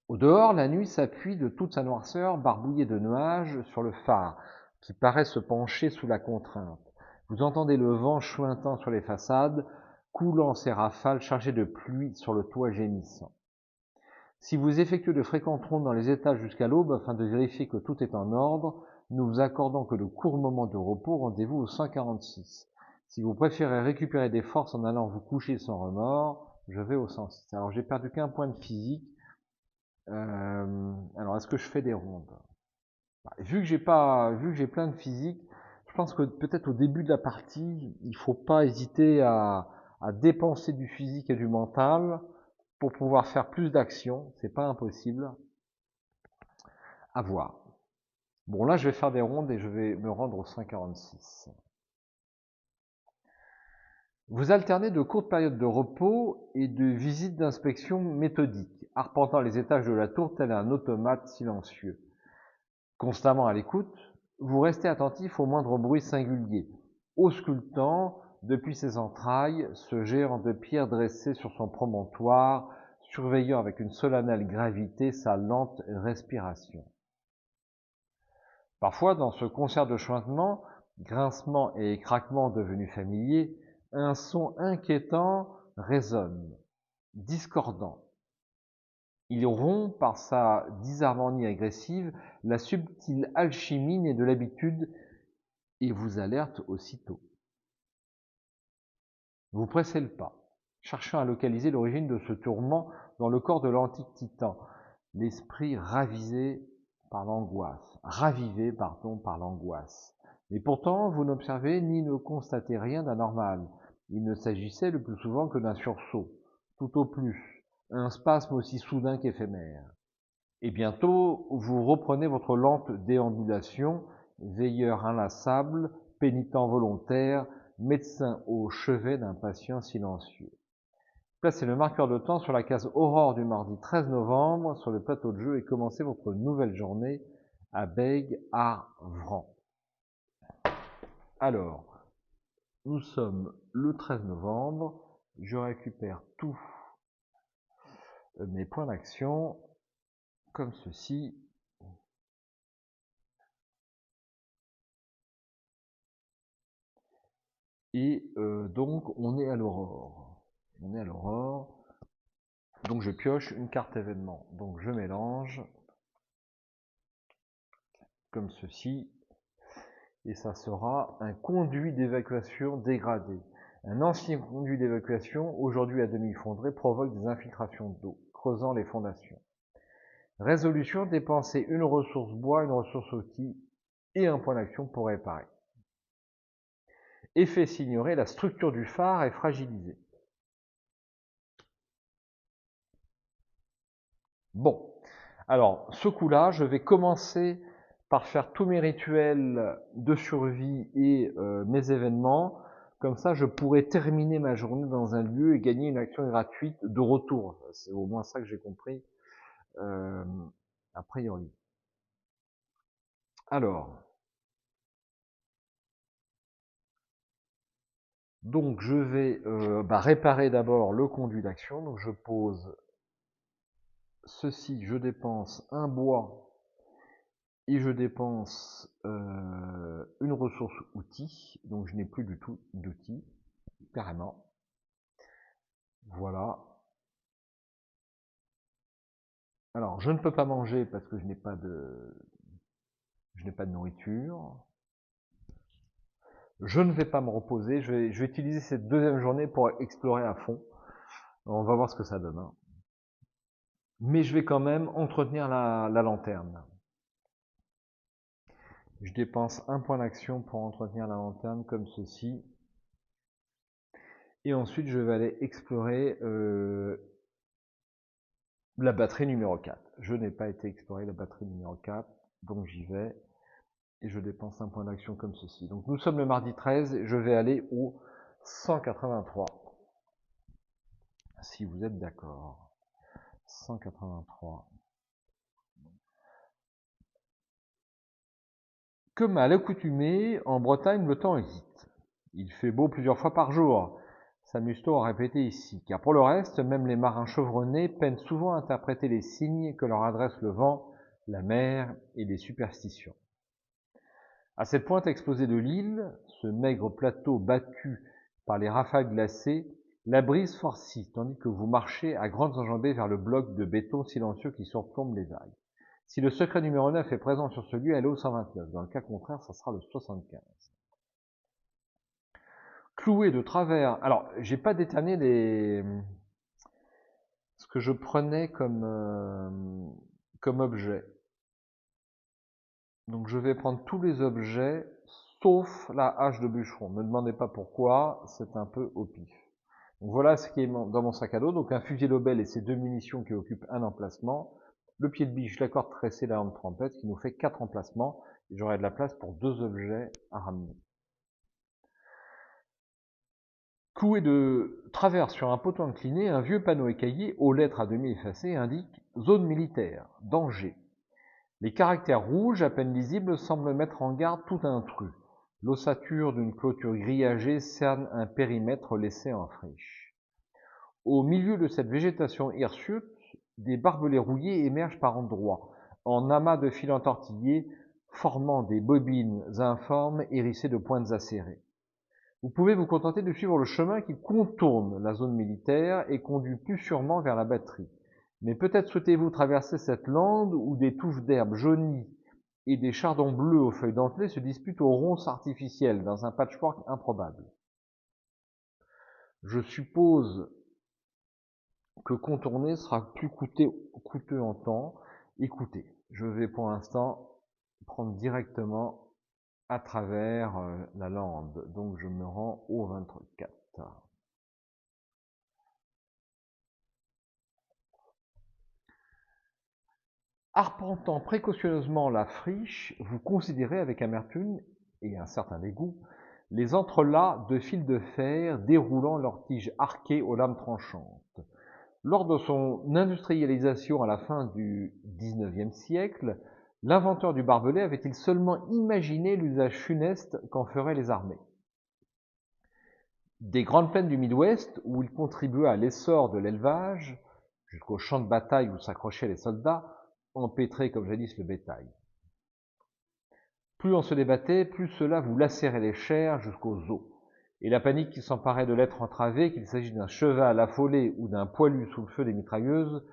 Au dehors, la nuit s'appuie de toute sa noirceur, barbouillée de nuages, sur le phare, qui paraît se pencher sous la contrainte. Vous entendez le vent chuintant sur les façades, coulant ses rafales chargées de pluie sur le toit gémissant. Si vous effectuez de fréquentes rondes dans les étages jusqu'à l'aube afin de vérifier que tout est en ordre, nous vous accordons que de courts moments de repos, rendez-vous au 146. Si vous préférez récupérer des forces en allant vous coucher sans remords, je vais au 106. Alors j'ai perdu qu'un point de physique. Alors, est-ce que je fais des rondes? Vu que j'ai plein de physique, je pense que peut-être au début de la partie, il faut pas hésiter à dépenser du physique et du mental pour pouvoir faire plus d'actions. C'est pas impossible. À voir. Bon, là, je vais faire des rondes et je vais me rendre au 146. Vous alternez de courtes périodes de repos et de visites d'inspection méthodiques, arpentant les étages de la tour tel un automate silencieux. Constamment à l'écoute, vous restez attentif au moindre bruit singulier, auscultant, depuis ses entrailles, ce géant de pierre dressé sur son promontoire, surveillant avec une solennelle gravité sa lente respiration. Parfois, dans ce concert de chuintements, grincements et craquements devenus familiers, un son inquiétant résonne, discordant. Il rompt par sa disharmonie agressive la subtile alchimie née de l'habitude et vous alerte aussitôt. Vous pressez le pas, cherchant à localiser l'origine de ce tourment dans le corps de l'antique titan, l'esprit ravivé par l'angoisse. Mais pourtant, vous n'observez ni ne constatez rien d'anormal. Il ne s'agissait le plus souvent que d'un sursaut, tout au plus, un spasme aussi soudain qu'éphémère. Et bientôt, vous reprenez votre lente déambulation, veilleur inlassable, pénitent volontaire, médecin au chevet d'un patient silencieux. Placez le marqueur de temps sur la case Aurore du mardi 13 novembre sur le plateau de jeu et commencez votre nouvelle journée à Bègue à Vran. Alors, nous sommes le 13 novembre, je récupère tous mes points d'action comme ceci. Et donc, on est à l'aurore. Donc, je pioche une carte événement. Donc, je mélange comme ceci. Et ça sera un conduit d'évacuation dégradé. Un ancien conduit d'évacuation, aujourd'hui à demi effondré, provoque des infiltrations d'eau, creusant les fondations. Résolution, dépenser une ressource bois, une ressource outil et un point d'action pour réparer. Effet s'ignorer, la structure du phare est fragilisée. Bon, alors ce coup-là, je vais commencer par faire tous mes rituels de survie et mes événements. Comme ça, je pourrai terminer ma journée dans un lieu et gagner une action gratuite de retour. C'est au moins ça que j'ai compris, a priori. Alors, donc je vais réparer d'abord le conduit d'action. Donc je pose ceci, je dépense un bois et je dépense une ressource outil, donc je n'ai plus du tout d'outils, carrément. Voilà. Alors, je ne peux pas manger parce que je n'ai pas de nourriture. Je ne vais pas me reposer, je vais utiliser cette deuxième journée pour explorer à fond. On va voir ce que ça donne. Hein. Mais je vais quand même entretenir la lanterne. Je dépense un point d'action pour entretenir la lanterne comme ceci. Et ensuite, je vais aller explorer la batterie numéro 4. Je n'ai pas été explorer la batterie numéro 4, donc j'y vais. Et je dépense un point d'action comme ceci. Donc nous sommes le mardi 13, je vais aller au 183. Si vous êtes d'accord. 183. Comme à l'accoutumée, en Bretagne, le temps est vite. Il fait beau plusieurs fois par jour. S'amuse-t-on à répéter ici, car pour le reste, même les marins chevronnés peinent souvent à interpréter les signes que leur adresse le vent, la mer et les superstitions. À cette pointe exposée de l'île, ce maigre plateau battu par les rafales glacées, la brise forcit, tandis que vous marchez à grandes enjambées vers le bloc de béton silencieux qui surplombe les vagues. Si le secret numéro 9 est présent sur ce lieu, elle est au 129. Dans le cas contraire, ça sera le 75. Cloué de travers. Alors, j'ai pas déterminé ce que je prenais comme objet. Donc je vais prendre tous les objets, sauf la hache de bûcheron. Ne me demandez pas pourquoi, c'est un peu au pif. Donc voilà ce qui est dans mon sac à dos. Donc un fusil Lobel et ses 2 munitions qui occupent un emplacement. Le pied de biche, la corde tressée, la lampe trompette, qui nous fait 4 emplacements. Et j'aurai de la place pour 2 objets à ramener. Cloué de travers sur un poteau incliné, un vieux panneau écaillé, aux lettres à demi effacées, indique « Zone militaire, danger ». Les caractères rouges, à peine lisibles, semblent mettre en garde tout intrus. L'ossature d'une clôture grillagée cerne un périmètre laissé en friche. Au milieu de cette végétation hirsute, des barbelés rouillés émergent par endroits, en amas de fils entortillés, formant des bobines informes hérissées de pointes acérées. Vous pouvez vous contenter de suivre le chemin qui contourne la zone militaire et conduit plus sûrement vers la batterie. Mais peut-être souhaitez-vous traverser cette lande où des touffes d'herbe jaunies et des chardons bleus aux feuilles dentelées se disputent aux ronces artificielles dans un patchwork improbable. Je suppose que contourner sera plus coûteux en temps. Écoutez, je vais pour l'instant prendre directement à travers la lande. Donc je me rends au 24. Arpentant précautionneusement la friche, vous considérez avec amertume et un certain dégoût les entrelacs de fils de fer déroulant leurs tiges arquées aux lames tranchantes. Lors de son industrialisation à la fin du XIXe siècle, l'inventeur du barbelé avait-il seulement imaginé l'usage funeste qu'en feraient les armées. Des grandes plaines du Midwest, où il contribua à l'essor de l'élevage, jusqu'aux champs de bataille où s'accrochaient les soldats, empêtraient comme jadis le bétail. Plus on se débattait, plus cela vous lacérait les chairs jusqu'aux os. Et la panique qui s'emparait de l'être entravé, qu'il s'agisse d'un cheval affolé ou d'un poilu sous le feu des mitrailleuses,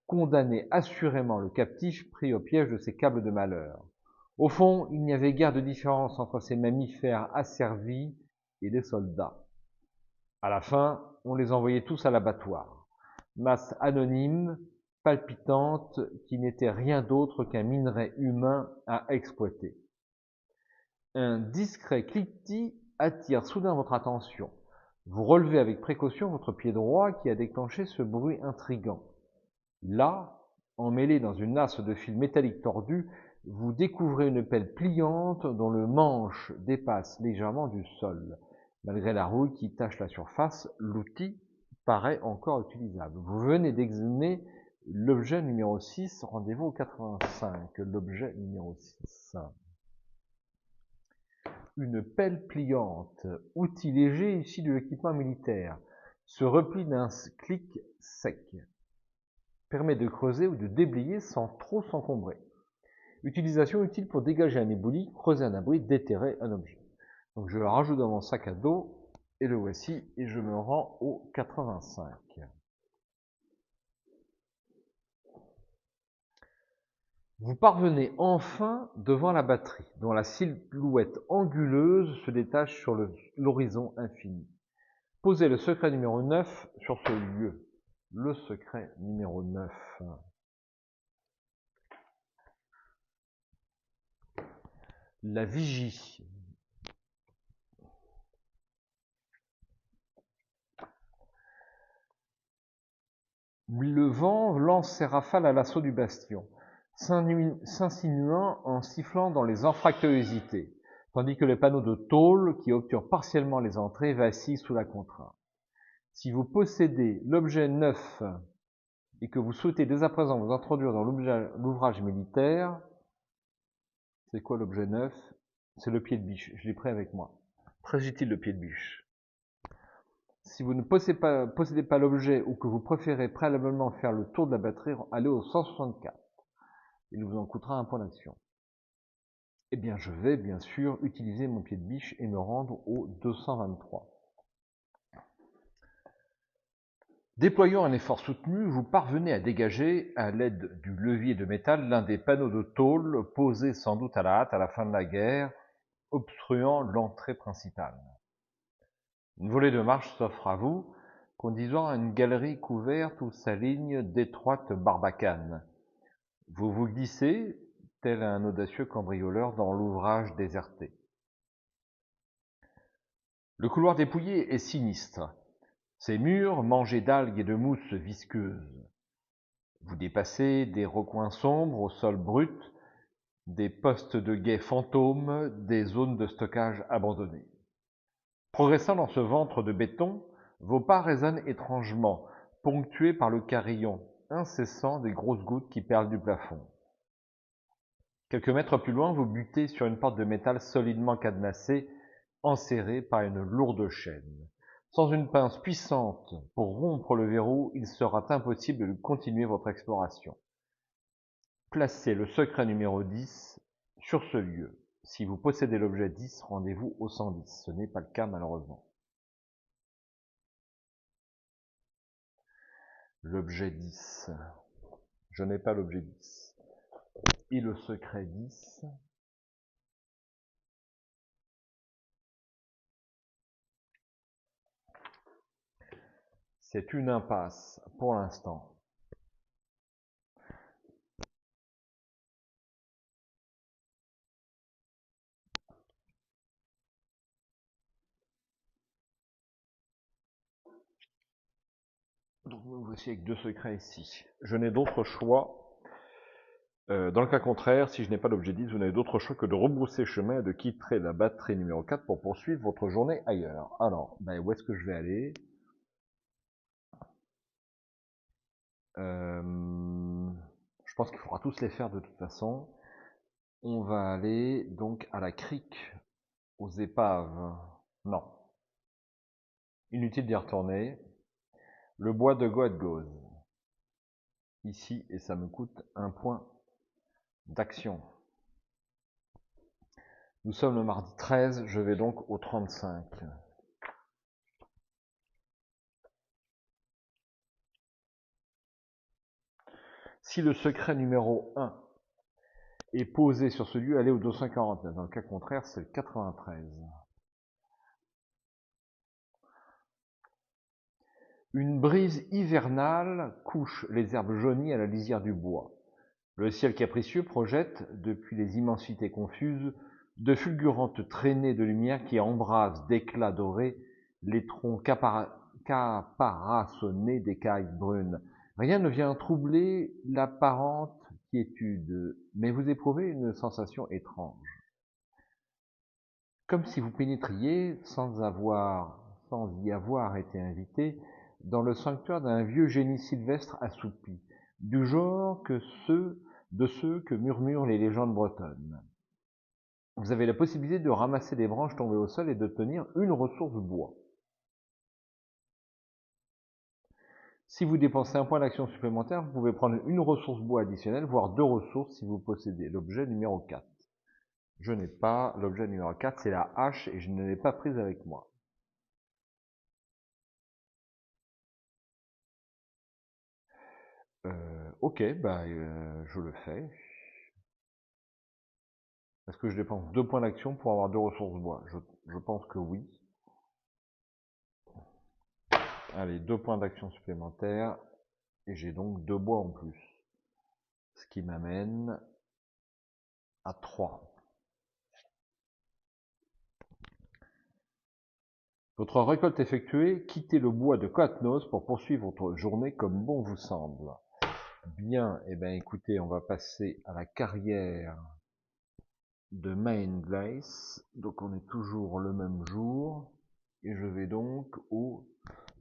condamnait assurément le captif pris au piège de ces câbles de malheur. Au fond, il n'y avait guère de différence entre ces mammifères asservis et les soldats. À la fin, on les envoyait tous à l'abattoir. Masse anonyme, palpitante, qui n'était rien d'autre qu'un minerai humain à exploiter. Un discret cliquetis attire soudain votre attention. Vous relevez avec précaution votre pied droit qui a déclenché ce bruit intrigant. Là, emmêlé dans une nasse de fil métallique tordu, vous découvrez une pelle pliante dont le manche dépasse légèrement du sol. Malgré la rouille qui tache la surface, l'outil paraît encore utilisable. Vous venez d'exhumer l'objet numéro 6, rendez-vous au 85, l'objet numéro 6. Une pelle pliante, outil léger issu de l'équipement militaire, se replie d'un clic sec. Permet de creuser ou de déblayer sans trop s'encombrer. Utilisation utile pour dégager un éboulis, creuser un abri, déterrer un objet. Donc je le rajoute dans mon sac à dos, et le voici, et je me rends au 85. Vous parvenez enfin devant la batterie, dont la silhouette anguleuse se détache sur l'horizon infini. Posez le secret numéro 9 sur ce lieu. Le secret numéro 9. La vigie. Le vent lance ses rafales à l'assaut du bastion, s'insinuant en sifflant dans les anfractuosités, tandis que les panneaux de tôle, qui obturent partiellement les entrées, vacillent sous la contrainte. Si vous possédez l'objet 9 et que vous souhaitez dès à présent vous introduire dans l'ouvrage militaire, c'est quoi l'objet 9? C'est le pied de biche, je l'ai pris avec moi. Très utile le pied de biche. Si vous ne possédez pas l'objet ou que vous préférez préalablement faire le tour de la batterie, allez au 164. Il vous en coûtera un point d'action. Eh bien, je vais bien sûr utiliser mon pied de biche et me rendre au 223. Déployant un effort soutenu, vous parvenez à dégager, à l'aide du levier de métal, l'un des panneaux de tôle posés sans doute à la hâte à la fin de la guerre, obstruant l'entrée principale. Une volée de marche s'offre à vous, conduisant à une galerie couverte où s'alignent d'étroites barbacanes. Vous vous glissez, tel un audacieux cambrioleur dans l'ouvrage déserté. Le couloir dépouillé est sinistre. Ses murs mangés d'algues et de mousse visqueuse. Vous dépassez des recoins sombres au sol brut, des postes de guet fantômes, des zones de stockage abandonnées. Progressant dans ce ventre de béton, vos pas résonnent étrangement, ponctués par le carillon incessant des grosses gouttes qui perlent du plafond. Quelques mètres plus loin, vous butez sur une porte de métal solidement cadenassée, enserrée par une lourde chaîne. Sans une pince puissante pour rompre le verrou, il sera impossible de continuer votre exploration. Placez le secret numéro 10 sur ce lieu. Si vous possédez l'objet 10, rendez-vous au 110. Ce n'est pas le cas malheureusement. L'objet 10. Je n'ai pas l'objet 10. Et le secret 10. C'est une impasse pour l'instant. Donc nous voici avec deux secrets ici. Je n'ai d'autre choix. Dans le cas contraire, si je n'ai pas l'objet 10, vous n'avez d'autre choix que de rebrousser chemin et de quitter la batterie numéro 4 pour poursuivre votre journée ailleurs. Alors, où est-ce que je vais aller? Je pense qu'il faudra tous les faire de toute façon. On va aller donc à la crique, aux épaves. Non. Inutile d'y retourner. Le bois de Goadgoz. Ici, et ça me coûte un point d'action. Nous sommes le mardi 13, je vais donc au 35. Si le secret numéro 1 est posé sur ce lieu, allez au 249. Dans le cas contraire, c'est le 93. Une brise hivernale couche les herbes jaunies à la lisière du bois. Le ciel capricieux projette, depuis les immensités confuses, de fulgurantes traînées de lumière qui embrasent d'éclats dorés les troncs caparaçonnés d'écailles brunes. Rien ne vient troubler l'apparente quiétude, mais vous éprouvez une sensation étrange. Comme si vous pénétriez, sans y avoir été invité, dans le sanctuaire d'un vieux génie sylvestre assoupi, du genre de ceux que murmurent les légendes bretonnes. Vous avez la possibilité de ramasser des branches tombées au sol et d'obtenir une ressource bois. Si vous dépensez un point d'action supplémentaire, vous pouvez prendre une ressource bois additionnelle, voire deux ressources si vous possédez l'objet numéro 4. Je n'ai pas l'objet numéro 4, c'est la hache et je ne l'ai pas prise avec moi. Ok, je le fais. Est-ce que je dépense 2 points d'action pour avoir 2 ressources bois? Je pense que oui. Allez, 2 points d'action supplémentaires. Et j'ai donc 2 bois en plus. Ce qui m'amène à 3. Votre récolte effectuée, quittez le bois de Coatnos pour poursuivre votre journée comme bon vous semble. Bien, et bien écoutez, on va passer à la carrière de Main Glace. Donc on est toujours le même jour. Et je vais donc au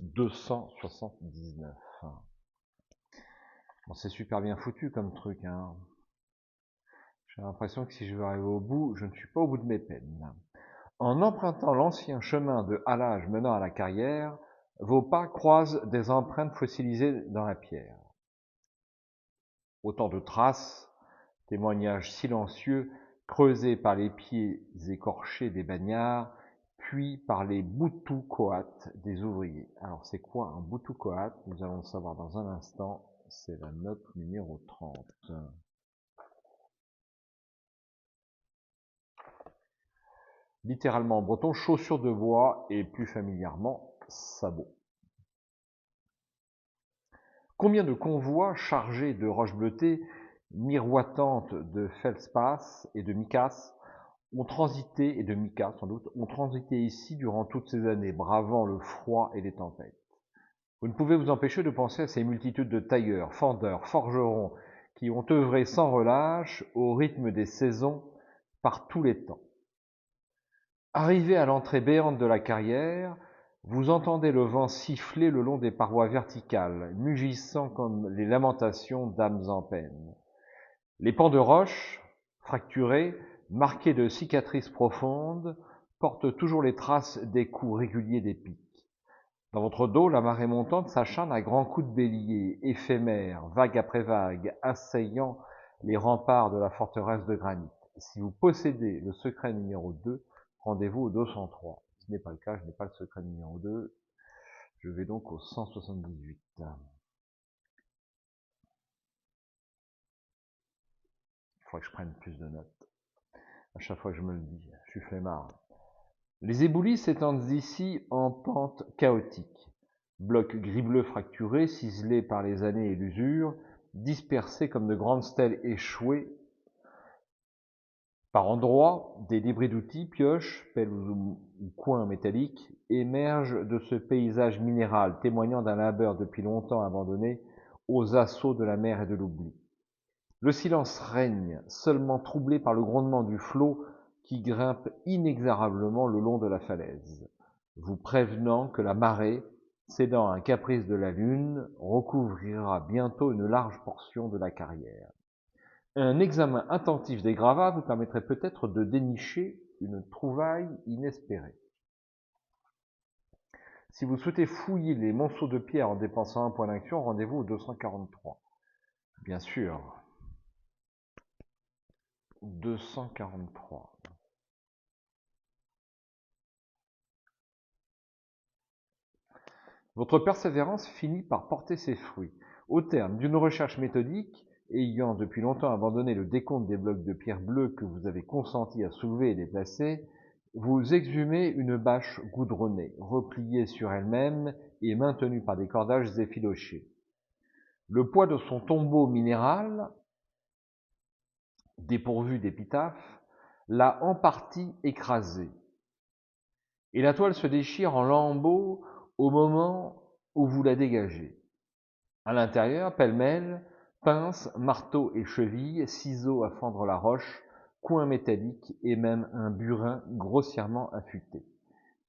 279. Bon, c'est super bien foutu comme truc, hein. J'ai l'impression que si je veux arriver au bout, je ne suis pas au bout de mes peines. En empruntant l'ancien chemin de halage menant à la carrière, vos pas croisent des empreintes fossilisées dans la pierre. Autant de traces, témoignages silencieux, creusés par les pieds écorchés des bagnards, puis par les boutous-coates des ouvriers. Alors c'est quoi un boutou-coate? Nous allons le savoir dans un instant, c'est la note numéro 30. Littéralement en breton, chaussures de bois et plus familièrement, sabots. Combien de convois chargés de roches bleutées, miroitantes de feldspath et de micas, ont transité, et de mica sans doute, ont transité ici durant toutes ces années, bravant le froid et les tempêtes. Vous ne pouvez vous empêcher de penser à ces multitudes de tailleurs, fendeurs, forgerons, qui ont œuvré sans relâche au rythme des saisons par tous les temps. Arrivé à l'entrée béante de la carrière, vous entendez le vent siffler le long des parois verticales, mugissant comme les lamentations d'âmes en peine. Les pans de roche, fracturés, marqués de cicatrices profondes, portent toujours les traces des coups réguliers des pics. Dans votre dos, la marée montante s'acharne à grands coups de bélier, éphémères, vague après vague, assaillant les remparts de la forteresse de granit. Si vous possédez le secret numéro 2, rendez-vous au 203. Ce n'est pas le cas, je n'ai pas le secret numéro 2. Je vais donc au 178. Il faudrait que je prenne plus de notes. À chaque fois que je me le dis, je suis flemmard. Les éboulis s'étendent ici en pente chaotique. Blocs gris-bleu fracturés, ciselés par les années et l'usure, dispersés comme de grandes stèles échouées. Par endroits, des débris d'outils, pioches, pelles ou coins métalliques, émergent de ce paysage minéral, témoignant d'un labeur depuis longtemps abandonné aux assauts de la mer et de l'oubli. Le silence règne, seulement troublé par le grondement du flot qui grimpe inexorablement le long de la falaise, vous prévenant que la marée, cédant à un caprice de la lune, recouvrira bientôt une large portion de la carrière. Un examen attentif des gravats vous permettrait peut-être de dénicher une trouvaille inespérée. Si vous souhaitez fouiller les monceaux de pierre en dépensant un point d'action, rendez-vous au 243. Bien sûr. 243. Votre persévérance finit par porter ses fruits. Au terme d'une recherche méthodique, ayant depuis longtemps abandonné le décompte des blocs de pierre bleue que vous avez consenti à soulever et déplacer, vous exhumez une bâche goudronnée, repliée sur elle-même et maintenue par des cordages effilochés. Le poids de son tombeau minéral, dépourvu d'épitaphe, l'a en partie écrasé. Et la toile se déchire en lambeaux au moment où vous la dégagez. À l'intérieur, pêle-mêle, pince, marteau et cheville, ciseaux à fendre la roche, coins métalliques et même un burin grossièrement affûté.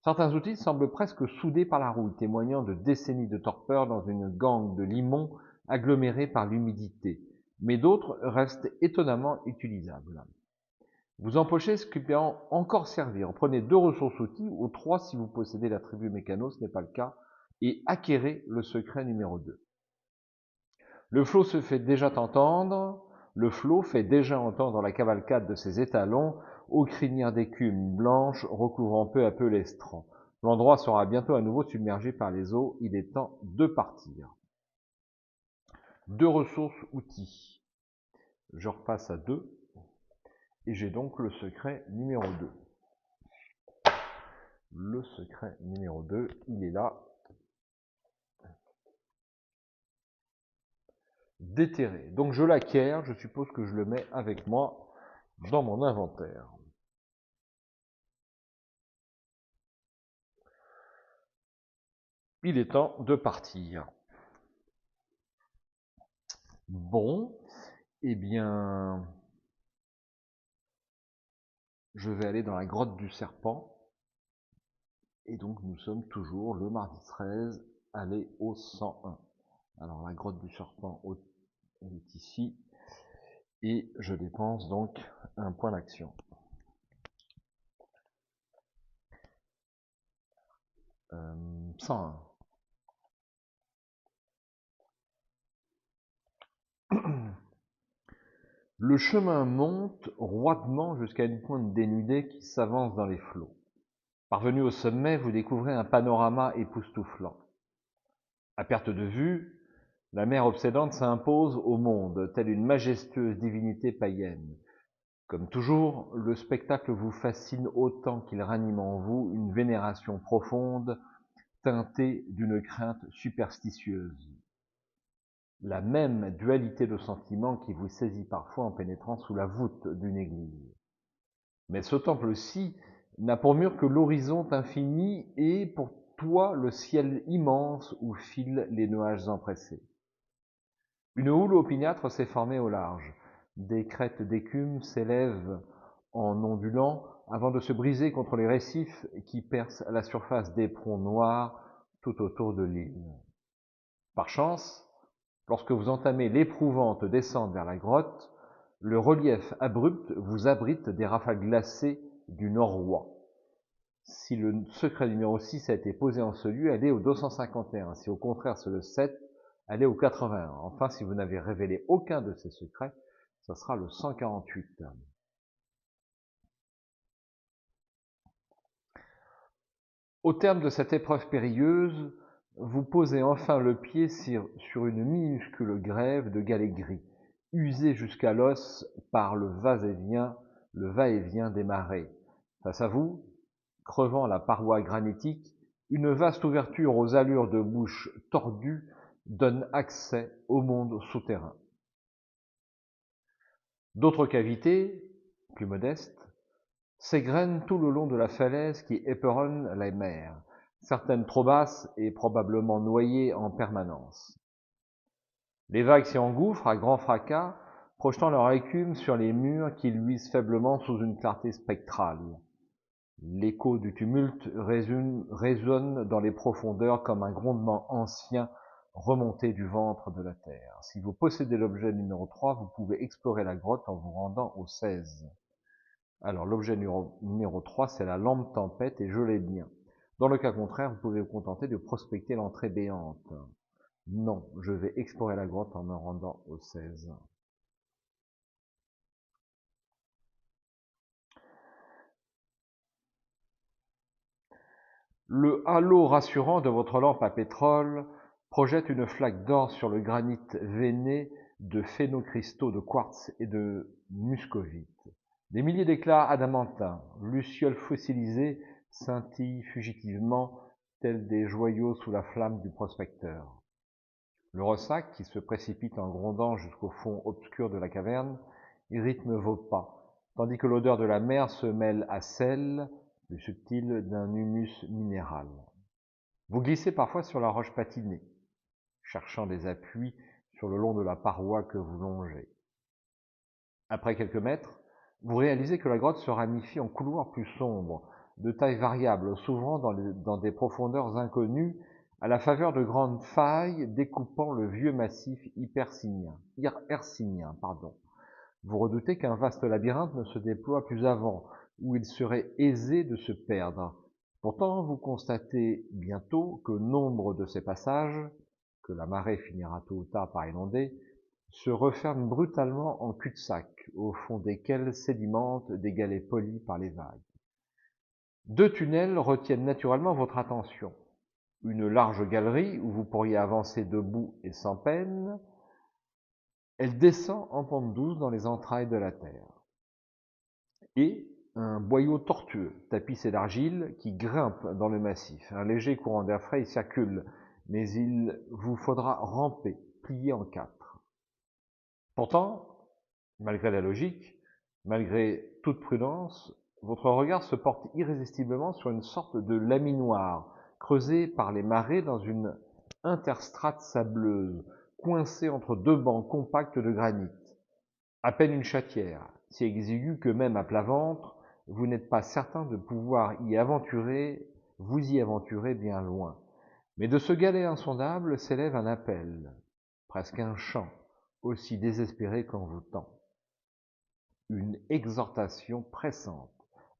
Certains outils semblent presque soudés par la rouille, témoignant de décennies de torpeur dans une gangue de limon agglomérée par l'humidité, mais d'autres restent étonnamment utilisables. Vous empochez ce qui peut encore servir. Prenez 2 ressources outils, ou 3 si vous possédez l'attribut mécano, ce n'est pas le cas, et acquérez le secret numéro 2. Le flot se fait déjà entendre, le flot fait déjà entendre la cavalcade de ses étalons aux crinières d'écume blanche recouvrant peu à peu l'estran. L'endroit sera bientôt à nouveau submergé par les eaux, il est temps de partir. 2 ressources outils. Je repasse à 2. Et j'ai donc le secret numéro 2. Le secret numéro 2, il est là. Déterré. Donc je l'acquiers, je suppose que je le mets avec moi dans mon inventaire. Il est temps de partir. Bon, eh bien, je vais aller dans la grotte du serpent. Et donc nous sommes toujours le mardi 13, aller au 101. Alors la grotte du serpent est ici. Et je dépense donc un point d'action. 101. Le chemin monte roidement jusqu'à une pointe dénudée qui s'avance dans les flots. Parvenu au sommet, vous découvrez un panorama époustouflant. À perte de vue, la mer obsédante s'impose au monde, telle une majestueuse divinité païenne. Comme toujours, le spectacle vous fascine autant qu'il ranime en vous une vénération profonde, teintée d'une crainte superstitieuse. La même dualité de sentiments qui vous saisit parfois en pénétrant sous la voûte d'une église. Mais ce temple-ci n'a pour mur que l'horizon infini et pour toi le ciel immense où filent les nuages empressés. Une houle opiniâtre s'est formée au large. Des crêtes d'écume s'élèvent en ondulant avant de se briser contre les récifs qui percent la surface d'éperons noirs tout autour de l'île. Par chance, lorsque vous entamez l'éprouvante descente vers la grotte, le relief abrupt vous abrite des rafales glacées du nord-ouest. Si le secret numéro 6 a été posé en ce lieu, allez au 251. Si au contraire c'est le 7, allez au 81. Enfin, si vous n'avez révélé aucun de ces secrets, ce sera le 148. Au terme de cette épreuve périlleuse, vous posez enfin le pied sur une minuscule grève de galets gris, usée jusqu'à l'os par le va-et-vient des marées. Face à vous, crevant la paroi granitique, une vaste ouverture aux allures de bouche tordues donne accès au monde souterrain. D'autres cavités, plus modestes, s'égrènent tout le long de la falaise qui éperonne la mer, certaines trop basses et probablement noyées en permanence. Les vagues s'y engouffrent à grand fracas, projetant leur écume sur les murs qui luisent faiblement sous une clarté spectrale. L'écho du tumulte résonne dans les profondeurs comme un grondement ancien remonté du ventre de la terre. Si vous possédez l'objet numéro 3, vous pouvez explorer la grotte en vous rendant au 16. Alors l'objet numéro 3, c'est la lampe tempête et je l'ai bien. Dans le cas contraire, vous pouvez vous contenter de prospecter l'entrée béante. Non, je vais explorer la grotte en me rendant au 16. Le halo rassurant de votre lampe à pétrole projette une flaque d'or sur le granit veiné de phénocristaux de quartz et de muscovite. Des milliers d'éclats adamantins, lucioles fossilisées, scintillent fugitivement tels des joyaux sous la flamme du prospecteur. Le ressac, qui se précipite en grondant jusqu'au fond obscur de la caverne, rythme vos pas, tandis que l'odeur de la mer se mêle à celle, plus subtile, d'un humus minéral. Vous glissez parfois sur la roche patinée, cherchant des appuis sur le long de la paroi que vous longez. Après quelques mètres, vous réalisez que la grotte se ramifie en couloirs plus sombres, de taille variable, s'ouvrant dans des profondeurs inconnues, à la faveur de grandes failles découpant le vieux massif hercynien. Vous redoutez qu'un vaste labyrinthe ne se déploie plus avant, où il serait aisé de se perdre. Pourtant, vous constatez bientôt que nombre de ces passages, que la marée finira tôt ou tard par inonder, se referment brutalement en cul-de-sac, au fond desquels sédimentent des galets polis par les vagues. Deux tunnels retiennent naturellement votre attention. Une large galerie où vous pourriez avancer debout et sans peine. Elle descend en pente douce dans les entrailles de la terre. et un boyau tortueux, tapissé d'argile, qui grimpe dans le massif. Un léger courant d'air frais y circule, mais il vous faudra ramper, plié en quatre. Pourtant, malgré la logique, malgré toute prudence, votre regard se porte irrésistiblement sur une sorte de laminoir, creusée par les marées dans une interstrate sableuse, coincée entre deux bancs compacts de granit. À peine une chatière, si exiguë que même à plat ventre, vous n'êtes pas certain de pouvoir vous y aventurer bien loin. Mais de ce galet insondable s'élève un appel, presque un chant, aussi désespéré qu'envoûtant. Une exhortation pressante,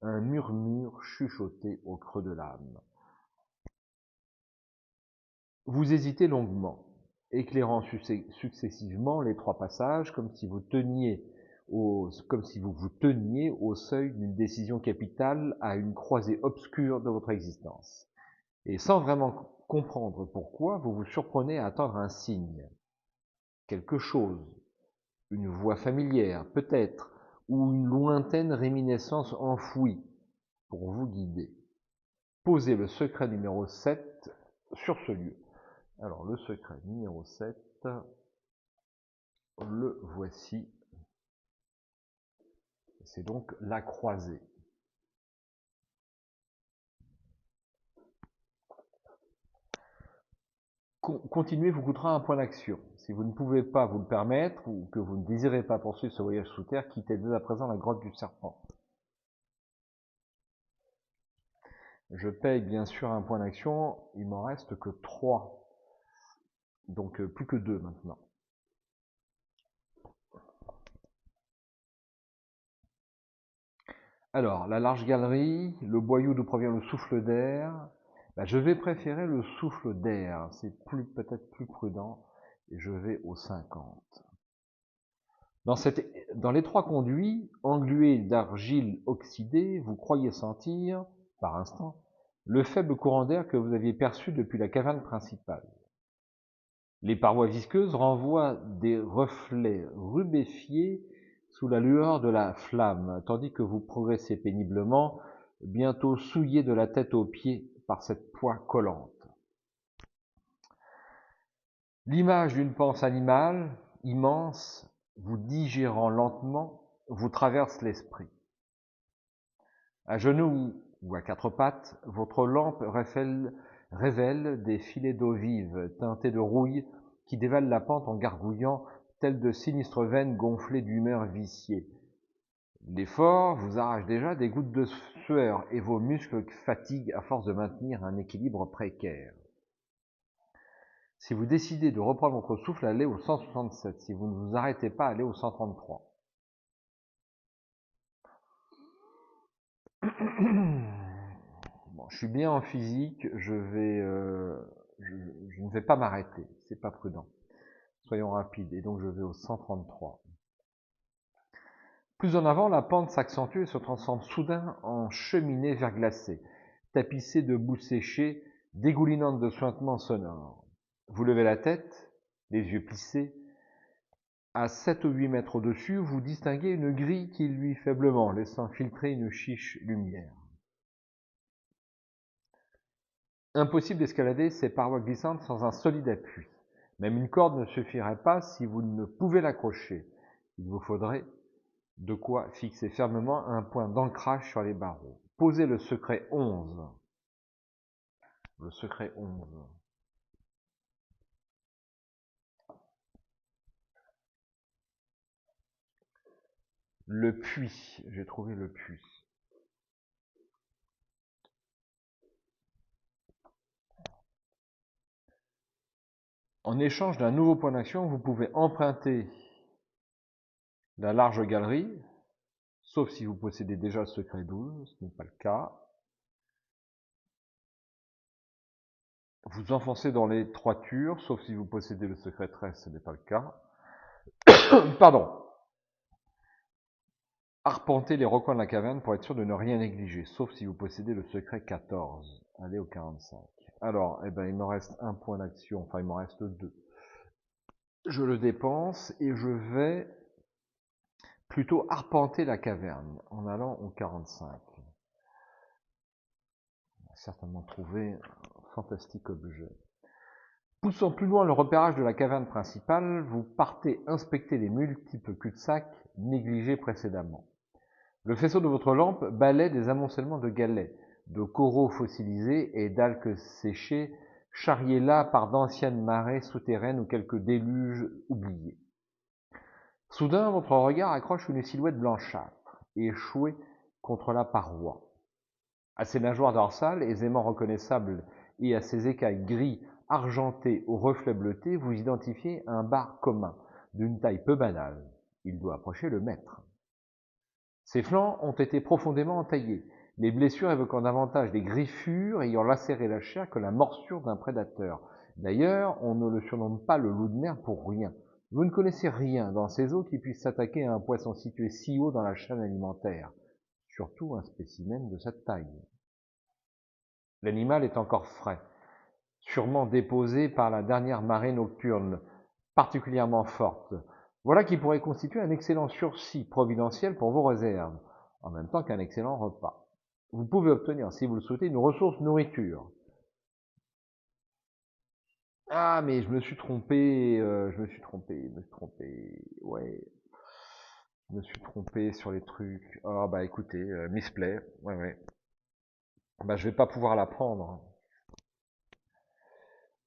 un murmure chuchoté au creux de l'âme. Vous hésitez longuement, éclairant successivement les trois passages, comme si vous vous teniez au seuil d'une décision capitale à une croisée obscure de votre existence. Et sans vraiment comprendre pourquoi, vous vous surprenez à attendre un signe, quelque chose, une voix familière, peut-être, ou une lointaine réminiscence enfouie pour vous guider. Posez le secret numéro 7 sur ce lieu. Alors, le secret numéro 7, le voici. C'est donc la croisée. Continuer vous coûtera un point d'action. Si vous ne pouvez pas vous le permettre, ou que vous ne désirez pas poursuivre ce voyage sous terre, quittez dès à présent la grotte du serpent. Je paye bien sûr un point d'action, il m'en reste que 3. Donc plus que 2 maintenant. Alors, la large galerie, le boyau d'où provient le souffle d'air, je vais préférer le souffle d'air, c'est peut-être plus prudent, et je vais au 50. Dans l'étroit conduit, englué d'argile oxydée, vous croyez sentir, par instant, le faible courant d'air que vous aviez perçu depuis la caverne principale. Les parois visqueuses renvoient des reflets rubéfiés sous la lueur de la flamme, tandis que vous progressez péniblement, bientôt souillé de la tête aux pieds par cette poix collante. L'image d'une panse animale, immense, vous digérant lentement, vous traverse l'esprit. À genoux ou à quatre pattes, votre lampe révèle des filets d'eau vive, teintés de rouille, qui dévalent la pente en gargouillant, telles de sinistres veines gonflées d'humeur viciée. L'effort vous arrache déjà des gouttes de sueur et vos muscles fatiguent à force de maintenir un équilibre précaire. Si vous décidez de reprendre votre souffle, allez au 167. Si vous ne vous arrêtez pas, allez au 133. Bon, je suis bien en physique, je ne vais pas m'arrêter, c'est pas prudent. Soyons rapides, et donc je vais au 133. Plus en avant, la pente s'accentue et se transforme soudain en cheminée verglacée, tapissée de boue séchée, dégoulinante de suintements sonores. Vous levez la tête, les yeux plissés. À 7 ou 8 mètres au-dessus, vous distinguez une grille qui luit faiblement, laissant filtrer une chiche lumière. Impossible d'escalader ces parois glissantes sans un solide appui. Même une corde ne suffirait pas si vous ne pouvez l'accrocher. Il vous faudrait de quoi fixer fermement un point d'ancrage sur les barreaux. Posez le secret 11. Le secret 11. Le puits. J'ai trouvé le puits. En échange d'un nouveau point d'action, vous pouvez emprunter la large galerie, sauf si vous possédez déjà le secret 12, ce n'est pas le cas. Vous enfoncez dans les toitures, sauf si vous possédez le secret 13, ce n'est pas le cas. Pardon. Arpentez les recoins de la caverne pour être sûr de ne rien négliger, sauf si vous possédez le secret 14. Allez au 45. Alors, il me reste un point d'action, enfin il m'en reste 2. Je le dépense et je vais plutôt arpenter la caverne en allant au 45. On va certainement trouver un fantastique objet. Poussant plus loin le repérage de la caverne principale, vous partez inspecter les multiples cul-de-sac négligés précédemment. Le faisceau de votre lampe balaie des amoncellements de galets, de coraux fossilisés et d'algues séchées, charriés là par d'anciennes marées souterraines ou quelques déluges oubliés. Soudain, votre regard accroche une silhouette blanchâtre, échouée contre la paroi. À ses nageoires dorsales, aisément reconnaissables, et à ses écailles gris argentées aux reflets bleutés, vous identifiez un bar commun, d'une taille peu banale. Il doit approcher le mètre. Ses flancs ont été profondément entaillés, les blessures évoquant davantage des griffures ayant lacéré la chair que la morsure d'un prédateur. D'ailleurs, on ne le surnomme pas le loup de mer pour rien. Vous ne connaissez rien dans ces eaux qui puisse s'attaquer à un poisson situé si haut dans la chaîne alimentaire, surtout un spécimen de cette taille. L'animal est encore frais, sûrement déposé par la dernière marée nocturne, particulièrement forte. Voilà qui pourrait constituer un excellent sursis providentiel pour vos réserves, en même temps qu'un excellent repas. Vous pouvez obtenir, si vous le souhaitez, une ressource nourriture. Ah, mais je me suis trompé, ouais, je me suis trompé sur les trucs. Ah bah écoutez, misplay, ouais. Bah je vais pas pouvoir la prendre.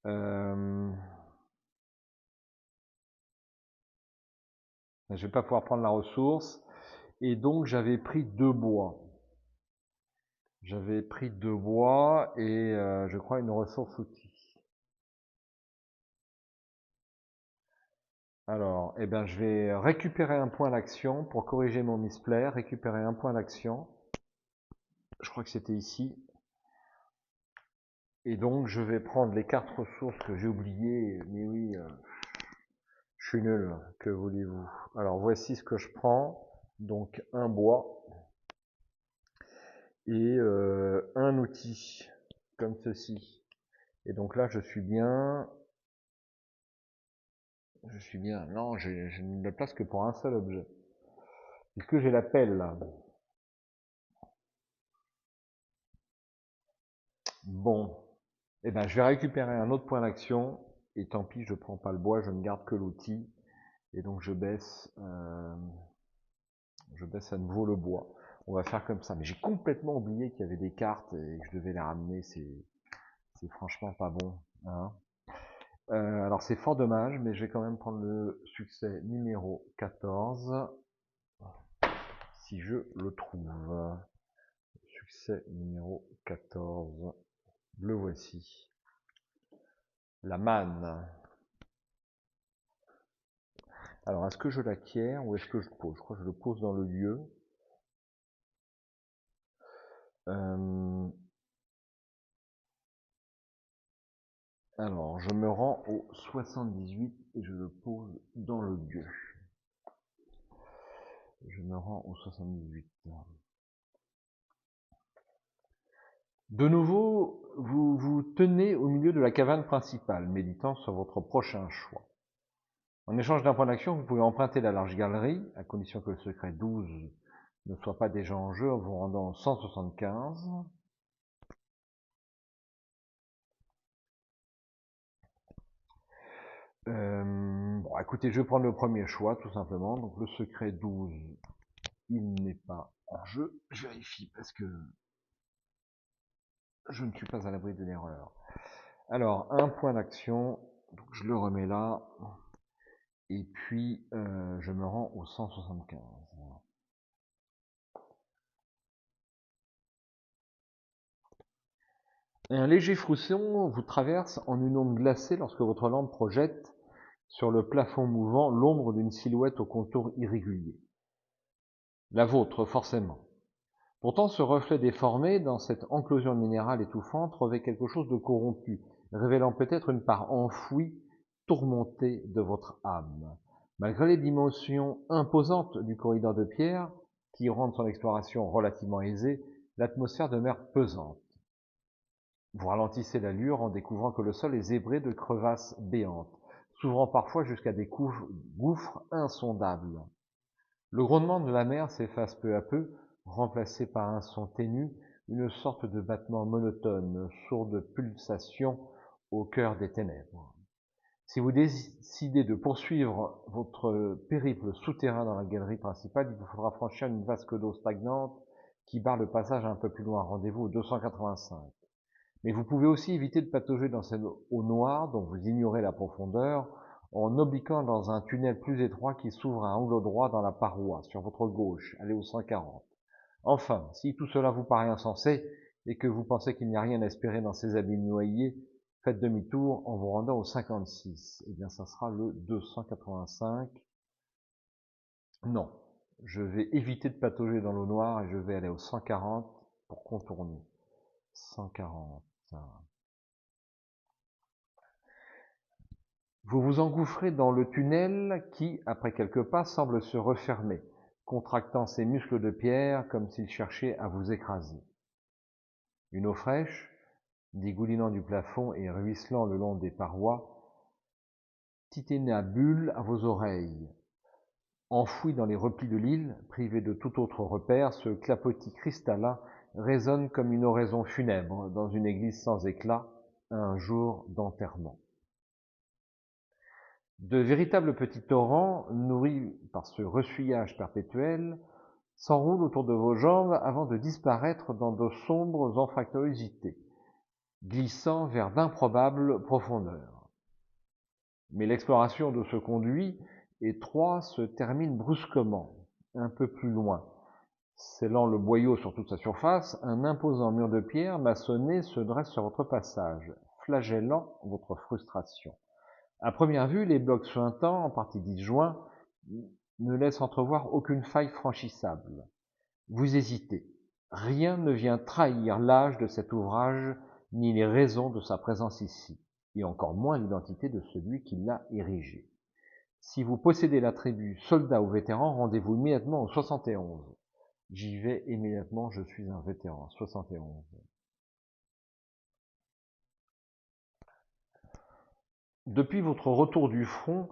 Je vais pas pouvoir prendre la ressource. Et donc j'avais pris 2 bois. J'avais pris 2 bois et je crois une ressource outil. Alors, eh bien, je vais récupérer un point d'action pour corriger mon misplay, récupérer un point d'action. Je crois que c'était ici. Et donc, je vais prendre les 4 ressources que j'ai oubliées. Mais oui, je suis nul, que voulez-vous. Alors, voici ce que je prends. Donc, un bois et un outil, comme ceci. Et donc là, je suis bien. Non, je ne le place que pour un seul objet. Puisque j'ai la pelle là. Bon. Eh ben, je vais récupérer un autre point d'action. Et tant pis, je ne prends pas le bois, je ne garde que l'outil. Et donc je baisse à nouveau le bois. On va faire comme ça. Mais j'ai complètement oublié qu'il y avait des cartes et que je devais les ramener. C'est franchement pas bon. Hein. Alors c'est fort dommage, mais je vais quand même prendre le succès numéro 14. Si je le trouve. Succès numéro 14. Le voici. La manne. Alors, est-ce que je l'acquiers ou est-ce que je le pose? Je crois que je le pose dans le lieu. Alors, je me rends au 78 et je le pose dans le lieu. Je me rends au 78. De nouveau, vous vous tenez au milieu de la caverne principale, méditant sur votre prochain choix. En échange d'un point d'action, vous pouvez emprunter la large galerie, à condition que le secret 12 ne soit pas déjà en jeu, en vous rendant 175. Bon, écoutez, je vais prendre le premier choix, tout simplement. Donc, le secret 12, il n'est pas en jeu. Je vérifie parce que je ne suis pas à l'abri de l'erreur. Alors, un point d'action, donc je le remets là. Et puis, je me rends au 175. Et un léger frisson vous traverse en une onde glacée lorsque votre lampe projette sur le plafond mouvant l'ombre d'une silhouette au contour irrégulier. La vôtre, forcément. Pourtant, ce reflet déformé, dans cette enclosion minérale étouffante, revêt quelque chose de corrompu, révélant peut-être une part enfouie, tourmentée de votre âme. Malgré les dimensions imposantes du corridor de pierre, qui rendent son exploration relativement aisée, l'atmosphère demeure pesante. Vous ralentissez l'allure en découvrant que le sol est zébré de crevasses béantes, s'ouvrant parfois jusqu'à des gouffres insondables. Le grondement de la mer s'efface peu à peu, remplacé par un son ténu, une sorte de battement monotone, sourde pulsation au cœur des ténèbres. Si vous décidez de poursuivre votre périple souterrain dans la galerie principale, il vous faudra franchir une vasque d'eau stagnante qui barre le passage un peu plus loin. Rendez-vous au 285. Mais vous pouvez aussi éviter de patauger dans cette eau noire dont vous ignorez la profondeur en obliquant dans un tunnel plus étroit qui s'ouvre à angle droit dans la paroi, sur votre gauche, allez au 140. Enfin, si tout cela vous paraît insensé et que vous pensez qu'il n'y a rien à espérer dans ces abîmes noyés, faites demi-tour en vous rendant au 56. Eh bien, ça sera le 285. Non, je vais éviter de patauger dans l'eau noire et je vais aller au 140 pour contourner. 140. Vous vous engouffrez dans le tunnel qui, après quelques pas, semble se refermer, contractant ses muscles de pierre comme s'il cherchait à vous écraser. Une eau fraîche, dégoulinant du plafond et ruisselant le long des parois, titinabule à vos oreilles. Enfoui dans les replis de l'île, privé de tout autre repère, ce clapotis cristallin résonne comme une oraison funèbre dans une église sans éclat, un jour d'enterrement. De véritables petits torrents, nourris par ce ressuyage perpétuel, s'enroulent autour de vos jambes avant de disparaître dans de sombres anfractuosités, glissant vers d'improbables profondeurs. Mais l'exploration de ce conduit étroit se termine brusquement, un peu plus loin. Scellant le boyau sur toute sa surface, un imposant mur de pierre maçonné se dresse sur votre passage, flagellant votre frustration. À première vue, les blocs suintants, en partie disjoints, ne laissent entrevoir aucune faille franchissable. Vous hésitez. Rien ne vient trahir l'âge de cet ouvrage, ni les raisons de sa présence ici, et encore moins l'identité de celui qui l'a érigé. Si vous possédez l'attribut soldat ou vétéran, rendez-vous immédiatement au 71. J'y vais immédiatement, je suis un vétéran. 71. Depuis votre retour du front,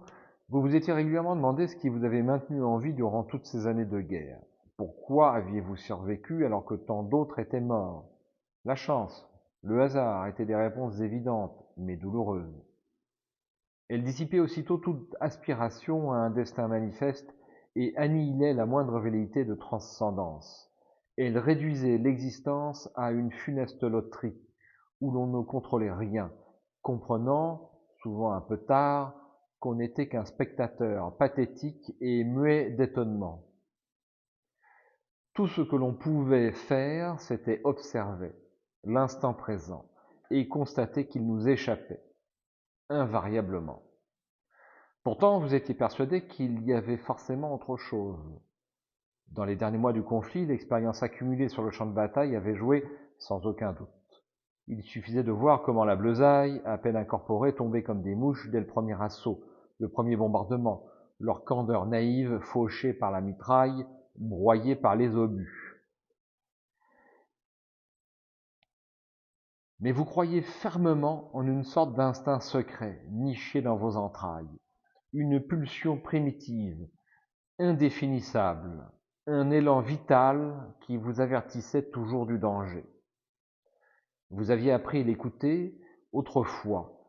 vous vous étiez régulièrement demandé ce qui vous avait maintenu en vie durant toutes ces années de guerre. Pourquoi aviez-vous survécu alors que tant d'autres étaient morts? La chance, le hasard étaient des réponses évidentes, mais douloureuses. Elles dissipaient aussitôt toute aspiration à un destin manifeste et annihilaient la moindre velléité de transcendance. Elles réduisaient l'existence à une funeste loterie, où l'on ne contrôlait rien, comprenant, souvent un peu tard, qu'on n'était qu'un spectateur pathétique et muet d'étonnement. Tout ce que l'on pouvait faire, c'était observer l'instant présent et constater qu'il nous échappait, invariablement. Pourtant, vous étiez persuadé qu'il y avait forcément autre chose. Dans les derniers mois du conflit, l'expérience accumulée sur le champ de bataille avait joué sans aucun doute. Il suffisait de voir comment la Bleusaille, à peine incorporée, tombait comme des mouches dès le premier assaut, le premier bombardement, leur candeur naïve fauchée par la mitraille, broyée par les obus. Mais vous croyez fermement en une sorte d'instinct secret, niché dans vos entrailles, une pulsion primitive, indéfinissable, un élan vital qui vous avertissait toujours du danger. Vous aviez appris à l'écouter autrefois,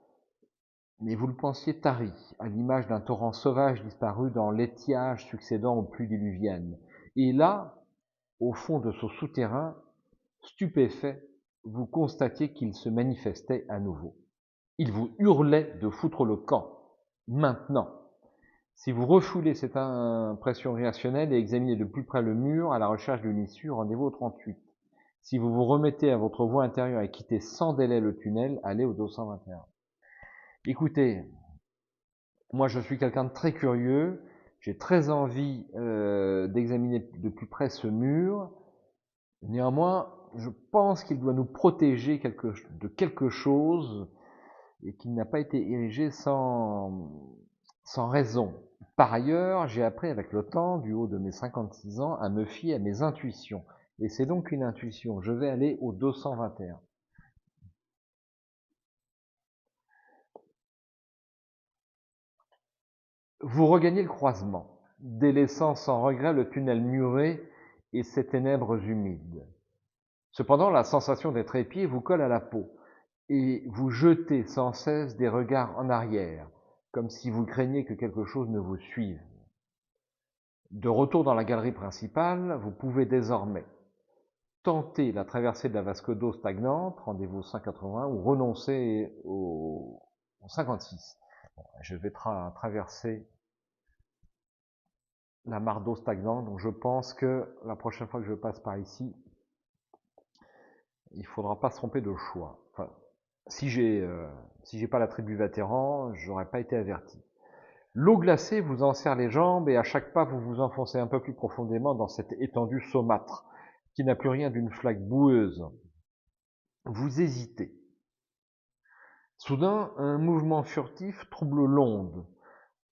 mais vous le pensiez tari, à l'image d'un torrent sauvage disparu dans l'étiage succédant aux pluies diluviennes. Et là, au fond de ce souterrain, stupéfait, vous constatiez qu'il se manifestait à nouveau. Il vous hurlait de foutre le camp, maintenant. Si vous refoulez cette impression réactionnelle et examinez de plus près le mur à la recherche d'une issue, rendez-vous au 38. Si vous vous remettez à votre voix intérieure et quittez sans délai le tunnel, allez au 221. Écoutez, moi je suis quelqu'un de très curieux, j'ai très envie d'examiner de plus près ce mur. Néanmoins, je pense qu'il doit nous protéger de quelque chose et qu'il n'a pas été érigé sans raison. Par ailleurs, j'ai appris avec le temps, du haut de mes 56 ans, à me fier à mes intuitions. Et c'est donc une intuition. Je vais aller au 221. Vous regagnez le croisement. délaissant sans regret le tunnel muré et ses ténèbres humides. Cependant, la sensation d'être épié vous colle à la peau, et vous jetez sans cesse des regards en arrière, comme si vous craigniez que quelque chose ne vous suive. De retour dans la galerie principale, vous pouvez désormais tenter la traversée de la Vasque d'eau stagnante, rendez-vous 180, ou renoncer au 56. Bon, je vais traverser la mare d'eau stagnante, donc je pense que la prochaine fois que je passe par ici, il faudra pas se tromper de choix. Enfin, si j'ai pas la tribu vétéran, j'aurais pas été averti. L'eau glacée vous enserre les jambes et à chaque pas vous vous enfoncez un peu plus profondément dans cette étendue saumâtre qui n'a plus rien d'une flaque boueuse. Vous hésitez. Soudain, un mouvement furtif trouble l'onde.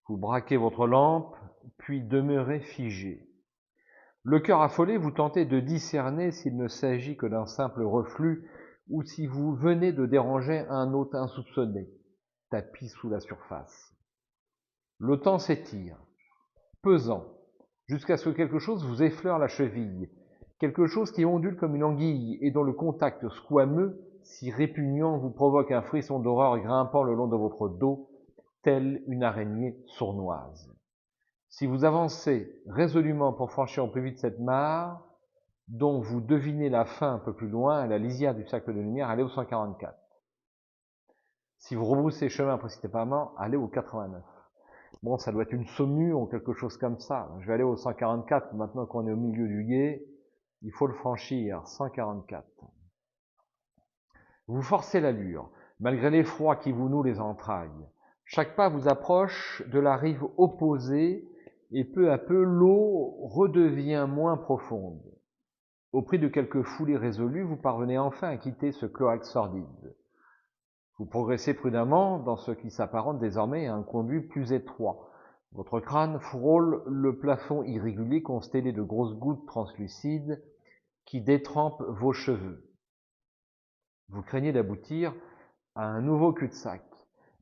Vous braquez votre lampe, puis demeurez figé. Le cœur affolé, vous tentez de discerner s'il ne s'agit que d'un simple reflux ou si vous venez de déranger un hôte insoupçonné, tapis sous la surface. Le temps s'étire, pesant, jusqu'à ce que quelque chose vous effleure la cheville, quelque chose qui ondule comme une anguille et dont le contact squameux, si répugnant, vous provoque un frisson d'horreur grimpant le long de votre dos, telle une araignée sournoise. Si vous avancez résolument pour franchir au plus vite cette mare, dont vous devinez la fin un peu plus loin, à la lisière du cercle de lumière, allez au 144. Si vous rebroussez chemin précipitamment, allez au 89. Bon, ça doit être une saumure ou quelque chose comme ça. Je vais aller au 144, maintenant qu'on est au milieu du gué, il faut le franchir, 144. Vous forcez l'allure, malgré l'effroi qui vous noue les entrailles. Chaque pas vous approche de la rive opposée et peu à peu l'eau redevient moins profonde. Au prix de quelques foulées résolues, vous parvenez enfin à quitter ce cloaque sordide. Vous progressez prudemment dans ce qui s'apparente désormais à un conduit plus étroit. Votre crâne frôle le plafond irrégulier constellé de grosses gouttes translucides qui détrempent vos cheveux. Vous craignez d'aboutir à un nouveau cul-de-sac.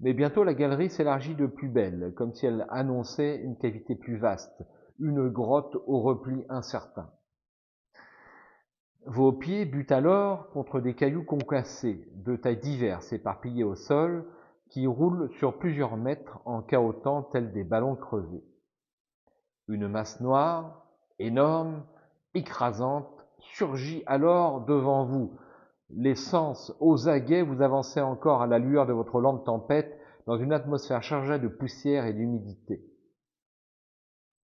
Mais bientôt la galerie s'élargit de plus belle, comme si elle annonçait une cavité plus vaste, une grotte au repli incertain. Vos pieds butent alors contre des cailloux concassés, de tailles diverses, éparpillés au sol, qui roulent sur plusieurs mètres en cahotant tels des ballons crevés. Une masse noire, énorme, écrasante, surgit alors devant vous. Les sens aux aguets, vous avancez encore à la lueur de votre lampe tempête dans une atmosphère chargée de poussière et d'humidité.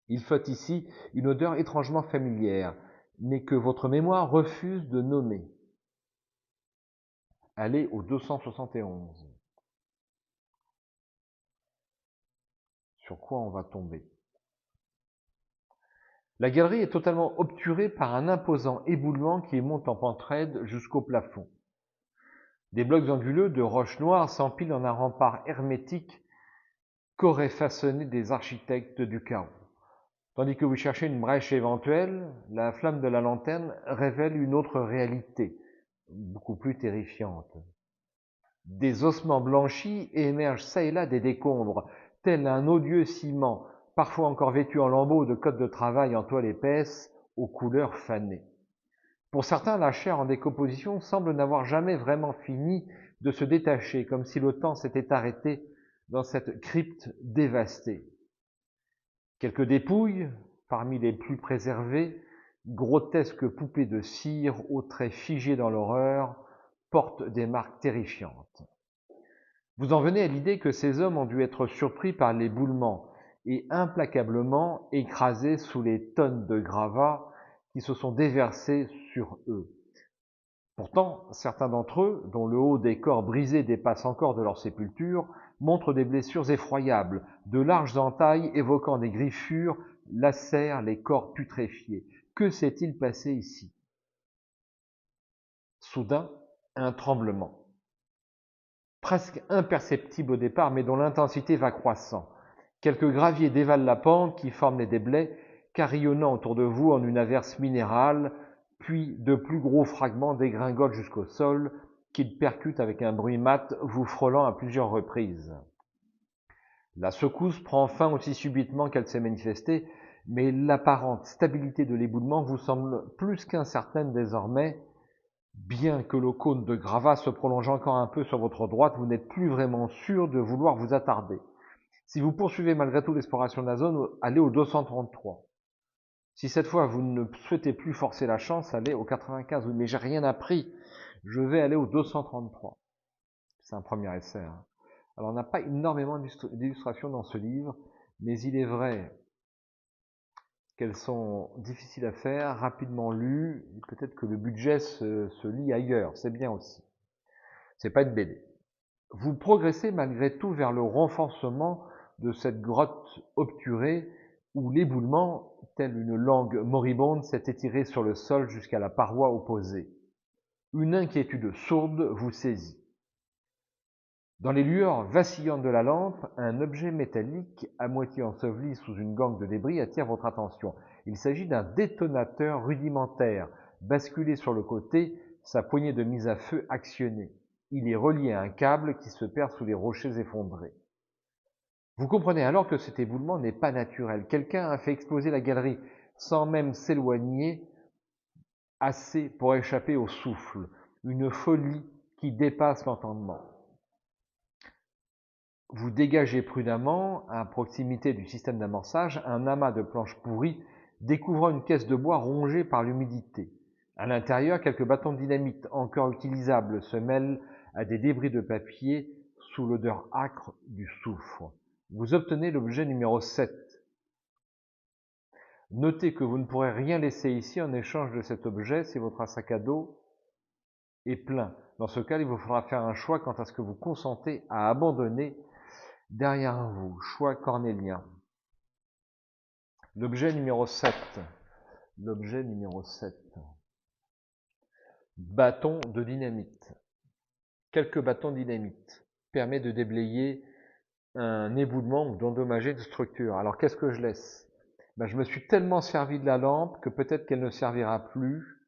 Il flotte ici une odeur étrangement familière, mais que votre mémoire refuse de nommer. Allez au 271. Sur quoi on va tomber? La galerie est totalement obturée par un imposant éboulement qui monte en pente raide jusqu'au plafond. Des blocs anguleux de roches noires s'empilent en un rempart hermétique qu'auraient façonné des architectes du chaos. Tandis que vous cherchez une brèche éventuelle, la flamme de la lanterne révèle une autre réalité, beaucoup plus terrifiante. Des ossements blanchis émergent çà et là des décombres, tel un odieux ciment, parfois encore vêtu en lambeaux de cottes de travail en toile épaisse, aux couleurs fanées. Pour certains, la chair en décomposition semble n'avoir jamais vraiment fini de se détacher, comme si le temps s'était arrêté dans cette crypte dévastée. Quelques dépouilles, parmi les plus préservées, grotesques poupées de cire aux traits figés dans l'horreur, portent des marques terrifiantes. Vous en venez à l'idée que ces hommes ont dû être surpris par l'éboulement et implacablement écrasés sous les tonnes de gravats qui se sont déversés sur eux. Pourtant, certains d'entre eux, dont le haut des corps brisés dépasse encore de leur sépulture, montrent des blessures effroyables, de larges entailles évoquant des griffures lacèrent les corps putréfiés. Que s'est-il passé ici? Soudain, un tremblement. Presque imperceptible au départ, mais dont l'intensité va croissant. Quelques graviers dévalent la pente qui forme les déblais, carillonnant autour de vous en une averse minérale, puis de plus gros fragments dégringolent jusqu'au sol, qu'ils percutent avec un bruit mat, vous frôlant à plusieurs reprises. La secousse prend fin aussi subitement qu'elle s'est manifestée, mais l'apparente stabilité de l'éboulement vous semble plus qu'incertaine désormais. Bien que le cône de gravats se prolonge encore un peu sur votre droite, vous n'êtes plus vraiment sûr de vouloir vous attarder. Si vous poursuivez malgré tout l'exploration de la zone, allez au 233. Si cette fois vous ne souhaitez plus forcer la chance, allez au 95. Oui, mais j'ai rien appris. Je vais aller au 233. C'est un premier essai. Hein. Alors on n'a pas énormément d'illustrations dans ce livre, mais il est vrai qu'elles sont difficiles à faire, rapidement lues, peut-être que le budget se lit ailleurs, c'est bien aussi. C'est pas une BD. Vous progressez malgré tout vers le renforcement de cette grotte obturée où l'éboulement, tel une langue moribonde, s'est étiré sur le sol jusqu'à la paroi opposée. Une inquiétude sourde vous saisit. Dans les lueurs vacillantes de la lampe, un objet métallique à moitié enseveli sous une gangue de débris attire votre attention. Il s'agit d'un détonateur rudimentaire, basculé sur le côté, sa poignée de mise à feu actionnée. Il est relié à un câble qui se perd sous les rochers effondrés. Vous comprenez alors que cet éboulement n'est pas naturel. Quelqu'un a fait exploser la galerie sans même s'éloigner assez pour échapper au souffle. Une folie qui dépasse l'entendement. Vous dégagez prudemment, à proximité du système d'amorçage, un amas de planches pourries, découvrant une caisse de bois rongée par l'humidité. À l'intérieur, quelques bâtons de dynamite encore utilisables se mêlent à des débris de papier sous l'odeur âcre du soufre. Vous obtenez l'objet numéro 7. Notez que vous ne pourrez rien laisser ici en échange de cet objet si votre sac à dos est plein. Dans ce cas, il vous faudra faire un choix quant à ce que vous consentez à abandonner derrière vous. Choix cornélien. L'objet numéro 7. L'objet numéro 7. Bâton de dynamite. Quelques bâtons de dynamite permet de déblayer un éboulement ou d'endommager une structure. Alors qu'est-ce que je laisse? Je me suis tellement servi de la lampe que peut-être qu'elle ne servira plus.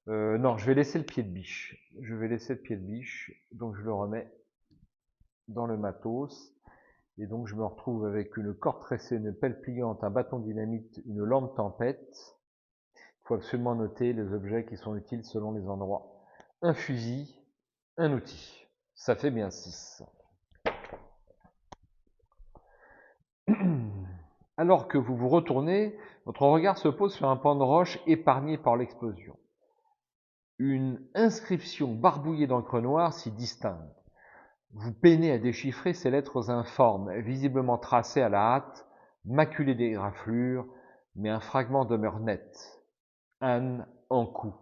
Non, je vais laisser le pied de biche. Je vais laisser le pied de biche, donc je le remets dans le matos. Et donc je me retrouve avec une corde tressée, une pelle pliante, un bâton de dynamite, une lampe tempête. Il faut absolument noter les objets qui sont utiles selon les endroits. Un fusil, un outil. Ça fait bien 6. Alors que vous vous retournez, votre regard se pose sur un pan de roche épargné par l'explosion. Une inscription barbouillée d'encre noire s'y distingue. Vous peinez à déchiffrer ces lettres informes, visiblement tracées à la hâte, maculées des raflures, mais un fragment demeure net. Anne Ankou,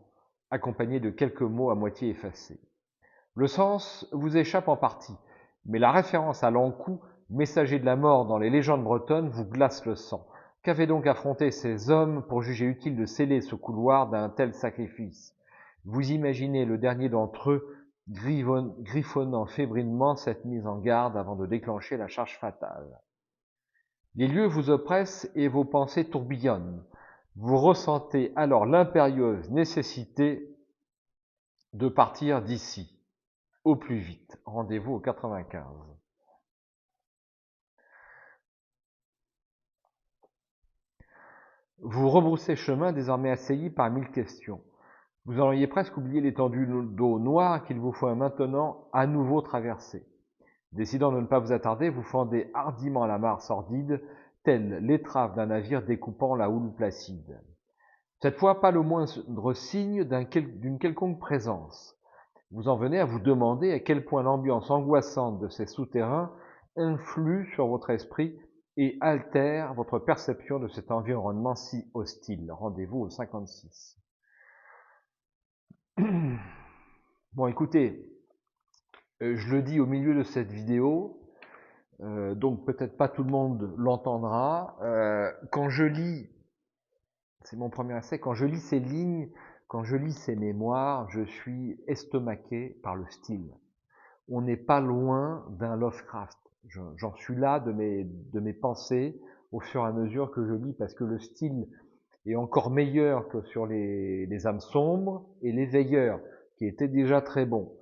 accompagné de quelques mots à moitié effacés. Le sens vous échappe en partie, mais la référence à l'Ankou, messager de la mort dans les légendes bretonnes, vous glace le sang. Qu'avaient donc affronté ces hommes pour juger utile de sceller ce couloir d'un tel sacrifice? Vous imaginez le dernier d'entre eux griffonnant fébrilement cette mise en garde avant de déclencher la charge fatale. Les lieux vous oppressent et vos pensées tourbillonnent. Vous ressentez alors l'impérieuse nécessité de partir d'ici, au plus vite. Rendez-vous au 95. Vous rebroussez chemin, désormais assailli par 1000 questions. Vous en auriez presque oublié l'étendue d'eau noire qu'il vous faut maintenant à nouveau traverser. Décidant de ne pas vous attarder, vous fendez hardiment la mare sordide, telle l'étrave d'un navire découpant la houle placide. Cette fois, pas le moindre signe d'une quelconque présence. Vous en venez à vous demander à quel point l'ambiance angoissante de ces souterrains influe sur votre esprit et altère votre perception de cet environnement si hostile. Rendez-vous au 56. Bon, écoutez, je le dis au milieu de cette vidéo, donc peut-être pas tout le monde l'entendra. Quand je lis, c'est mon premier essai, quand je lis ces lignes, quand je lis ces mémoires, je suis estomaqué par le style. On n'est pas loin d'un Lovecraft. J'en suis là de mes pensées au fur et à mesure que je lis, parce que le style est encore meilleur que sur les âmes sombres et les veilleurs, qui étaient déjà très bons.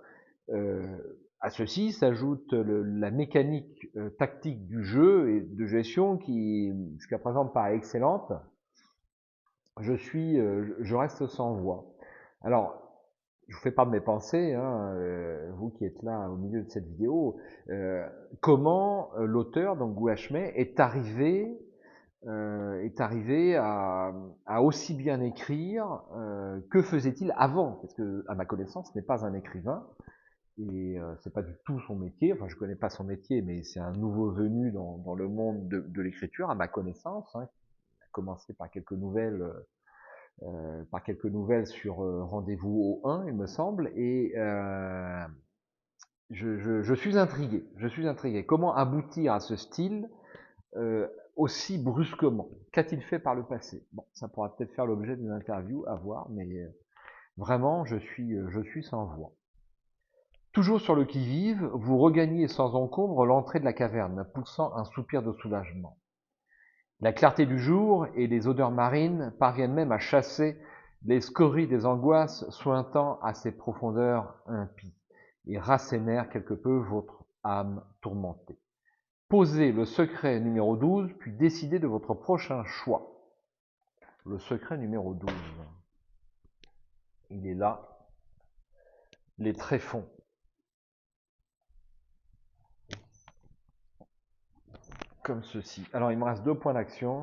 À ceci s'ajoute la mécanique tactique du jeu et de gestion qui, jusqu'à présent, me paraît excellente. Je reste sans voix. Alors, je vous fais part de mes pensées, hein, vous qui êtes là au milieu de cette vidéo. Comment l'auteur, donc Gouache-May, est arrivé à aussi bien écrire. Que faisait-il avant? Parce que, à ma connaissance, ce n'est pas un écrivain et c'est pas du tout son métier. Enfin, je connais pas son métier, mais c'est un nouveau venu dans le monde de l'écriture, à ma connaissance. Hein. Il a commencé par quelques nouvelles sur Rendez-vous au 1, il me semble, et je suis intrigué. Je suis intrigué. Comment aboutir à ce style aussi brusquement? Qu'a-t-il fait par le passé? Bon, ça pourra peut-être faire l'objet d'une interview, à voir, mais vraiment, je suis sans voix. Toujours sur le qui-vive, vous regagnez sans encombre l'entrée de la caverne, poussant un soupir de soulagement. La clarté du jour et les odeurs marines parviennent même à chasser les scories des angoisses sointant à ces profondeurs impies et rassénèrent quelque peu votre âme tourmentée. Posez le secret numéro 12, puis décidez de votre prochain choix. Le secret numéro 12. Il est là. Les tréfonds. Comme ceci. Alors, il me reste 2 points d'action.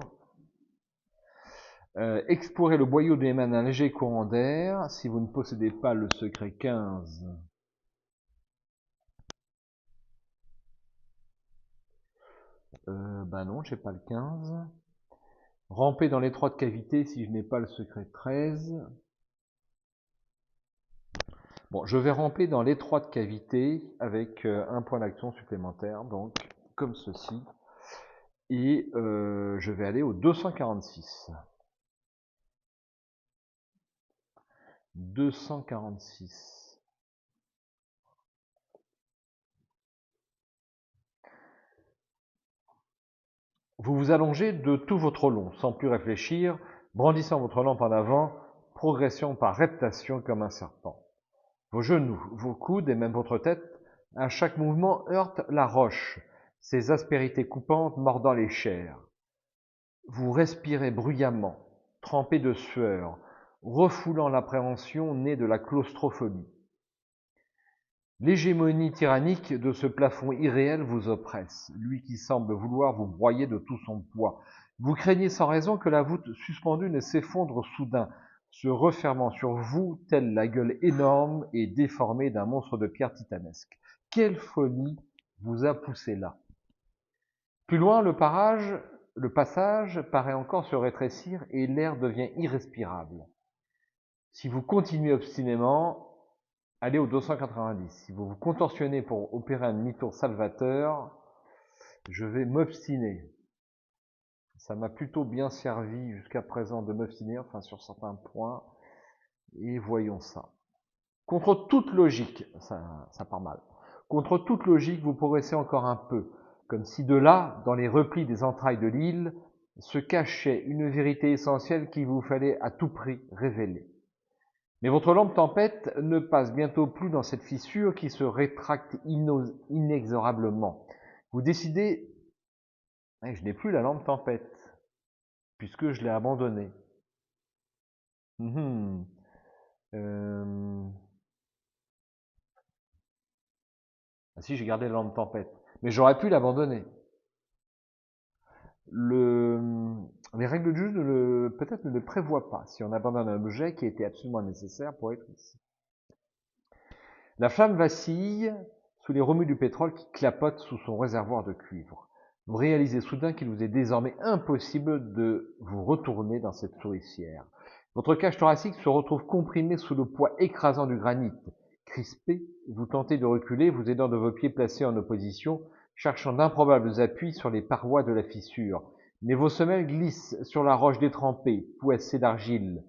Explorer le boyau de émane un léger courant d'air. Si vous ne possédez pas le secret 15, ben non, j'ai pas le 15. Ramper dans l'étroite cavité si je n'ai pas le secret 13. Bon, je vais ramper dans l'étroite cavité avec un point d'action supplémentaire, donc comme ceci. Et je vais aller au 246. 246. Vous vous allongez de tout votre long, sans plus réfléchir, brandissant votre lampe en avant, progression par reptation comme un serpent. Vos genoux, vos coudes et même votre tête, à chaque mouvement heurtent la roche, ses aspérités coupantes mordant les chairs. Vous respirez bruyamment, trempé de sueur, refoulant l'appréhension née de la claustrophobie. L'hégémonie tyrannique de ce plafond irréel vous oppresse, lui qui semble vouloir vous broyer de tout son poids. Vous craignez sans raison que la voûte suspendue ne s'effondre soudain, se refermant sur vous telle la gueule énorme et déformée d'un monstre de pierre titanesque. Quelle folie vous a poussé là? Plus loin, le passage paraît encore se rétrécir et l'air devient irrespirable. Si vous continuez obstinément, allez au 290. Si vous vous contorsionnez pour opérer un demi-tour salvateur, je vais m'obstiner. Ça m'a plutôt bien servi jusqu'à présent de m'obstiner, enfin sur certains points, et voyons ça. Contre toute logique, ça part mal. Contre toute logique, vous progressez encore un peu, comme si de là, dans les replis des entrailles de l'île, se cachait une vérité essentielle qu'il vous fallait à tout prix révéler. Mais votre lampe tempête ne passe bientôt plus dans cette fissure qui se rétracte inexorablement. Vous décidez, je n'ai plus la lampe tempête, puisque je l'ai abandonnée. Ah si, j'ai gardé la lampe tempête, mais j'aurais pu l'abandonner. Les règles du jeu peut-être ne le prévoient pas si on abandonne un objet qui était absolument nécessaire pour être ici. La flamme vacille sous les remous du pétrole qui clapote sous son réservoir de cuivre. Vous réalisez soudain qu'il vous est désormais impossible de vous retourner dans cette souricière. Votre cage thoracique se retrouve comprimée sous le poids écrasant du granit. Crispé, vous tentez de reculer, vous aidant de vos pieds placés en opposition, cherchant d'improbables appuis sur les parois de la fissure. Mais vos semelles glissent sur la roche détrempée, poissée d'argile.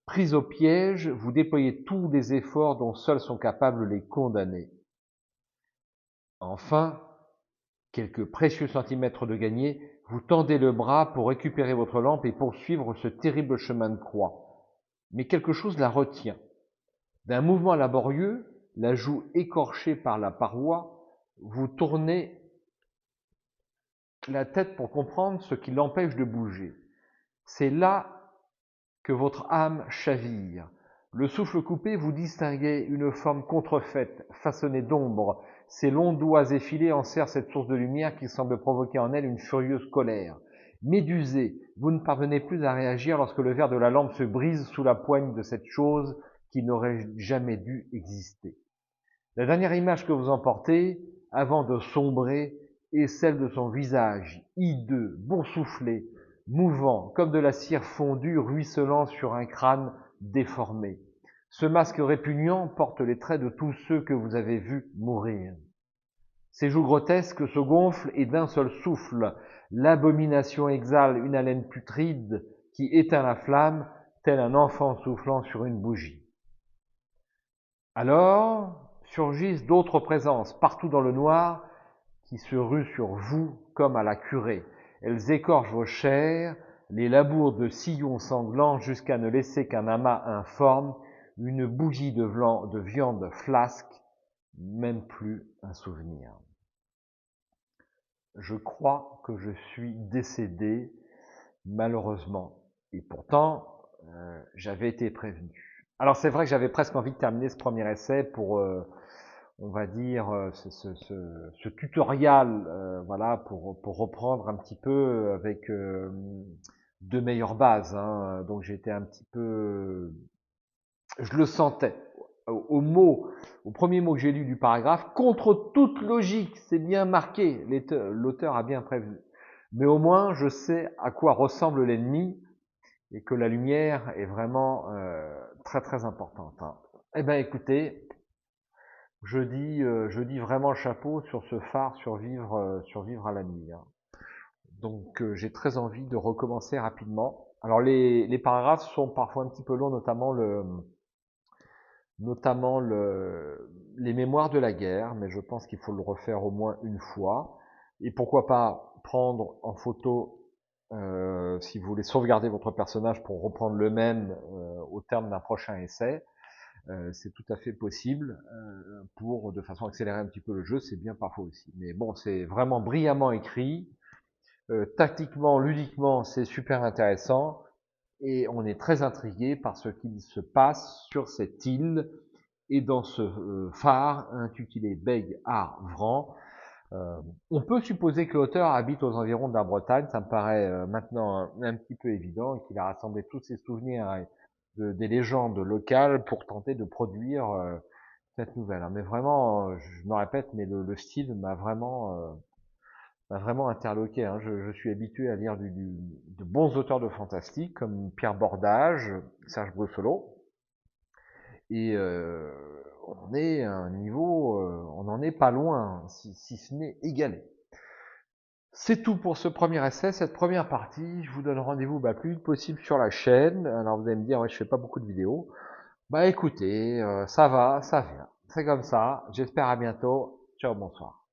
Pris au piège, vous déployez tous les efforts dont seuls sont capables les condamnés. Enfin, quelques précieux centimètres de gagné, vous tendez le bras pour récupérer votre lampe et poursuivre ce terrible chemin de croix. Mais quelque chose la retient. D'un mouvement laborieux, la joue écorchée par la paroi, vous tournez la tête pour comprendre ce qui l'empêche de bouger. C'est là que votre âme chavire. Le souffle coupé, vous distinguez une forme contrefaite, façonnée d'ombre. Ses longs doigts effilés enserrent cette source de lumière qui semble provoquer en elle une furieuse colère. Médusé, vous ne parvenez plus à réagir lorsque le verre de la lampe se brise sous la poigne de cette chose qui n'aurait jamais dû exister. La dernière image que vous emportez, avant de sombrer, est celle de son visage, hideux, boursouflé, mouvant, comme de la cire fondue ruisselant sur un crâne déformé. Ce masque répugnant porte les traits de tous ceux que vous avez vus mourir. Ses joues grotesques se gonflent et d'un seul souffle, l'abomination exhale une haleine putride qui éteint la flamme, tel un enfant soufflant sur une bougie. Alors surgissent d'autres présences, partout dans le noir, qui se ruent sur vous comme à la curée. Elles écorchent vos chairs, les labourent de sillons sanglants jusqu'à ne laisser qu'un amas informe, une bougie de viande flasque, même plus un souvenir. Je crois que je suis décédé, malheureusement. Et pourtant, j'avais été prévenu. Alors c'est vrai que j'avais presque envie de terminer ce premier essai pour, on va dire, ce tutoriel, voilà, pour reprendre un petit peu avec de meilleures bases. Hein. Donc j'étais un petit peu, je le sentais au premier mot que j'ai lu du paragraphe, contre toute logique, c'est bien marqué, l'auteur a bien prévenu. Mais au moins, je sais à quoi ressemble l'ennemi et que la lumière est vraiment très très importante. Hein. Eh bien, écoutez, je dis vraiment chapeau sur ce phare survivre à la nuit. Hein. Donc, j'ai très envie de recommencer rapidement. Alors, les paragraphes sont parfois un petit peu longs, notamment les mémoires de la guerre, mais je pense qu'il faut le refaire au moins une fois. Et pourquoi pas prendre en photo, si vous voulez sauvegarder votre personnage pour reprendre le même au terme d'un prochain essai. C'est tout à fait possible pour de façon accélérer un petit peu le jeu, c'est bien parfois aussi. Mais bon, c'est vraiment brillamment écrit. Tactiquement, ludiquement, c'est super intéressant. Et on est très intrigué par ce qu'il se passe sur cette île et dans ce phare intitulé Beg ar Vran. On peut supposer que l'auteur habite aux environs de la Bretagne, ça me paraît maintenant un petit peu évident, et qu'il a rassemblé tous ses souvenirs des légendes locales pour tenter de produire cette nouvelle. Mais vraiment, je me répète, mais le style m'a vraiment interloqué. Hein. Je suis habitué à lire de bons auteurs de fantastique comme Pierre Bordage, Serge Brusselot, et on est à un niveau, on n'en est pas loin, si ce n'est égalé. C'est tout pour ce premier essai, cette première partie. Je vous donne rendez-vous plus vite possible sur la chaîne. Alors vous allez me dire, ouais, je fais pas beaucoup de vidéos. Écoutez, ça va, ça vient. C'est comme ça. J'espère à bientôt. Ciao, bonsoir.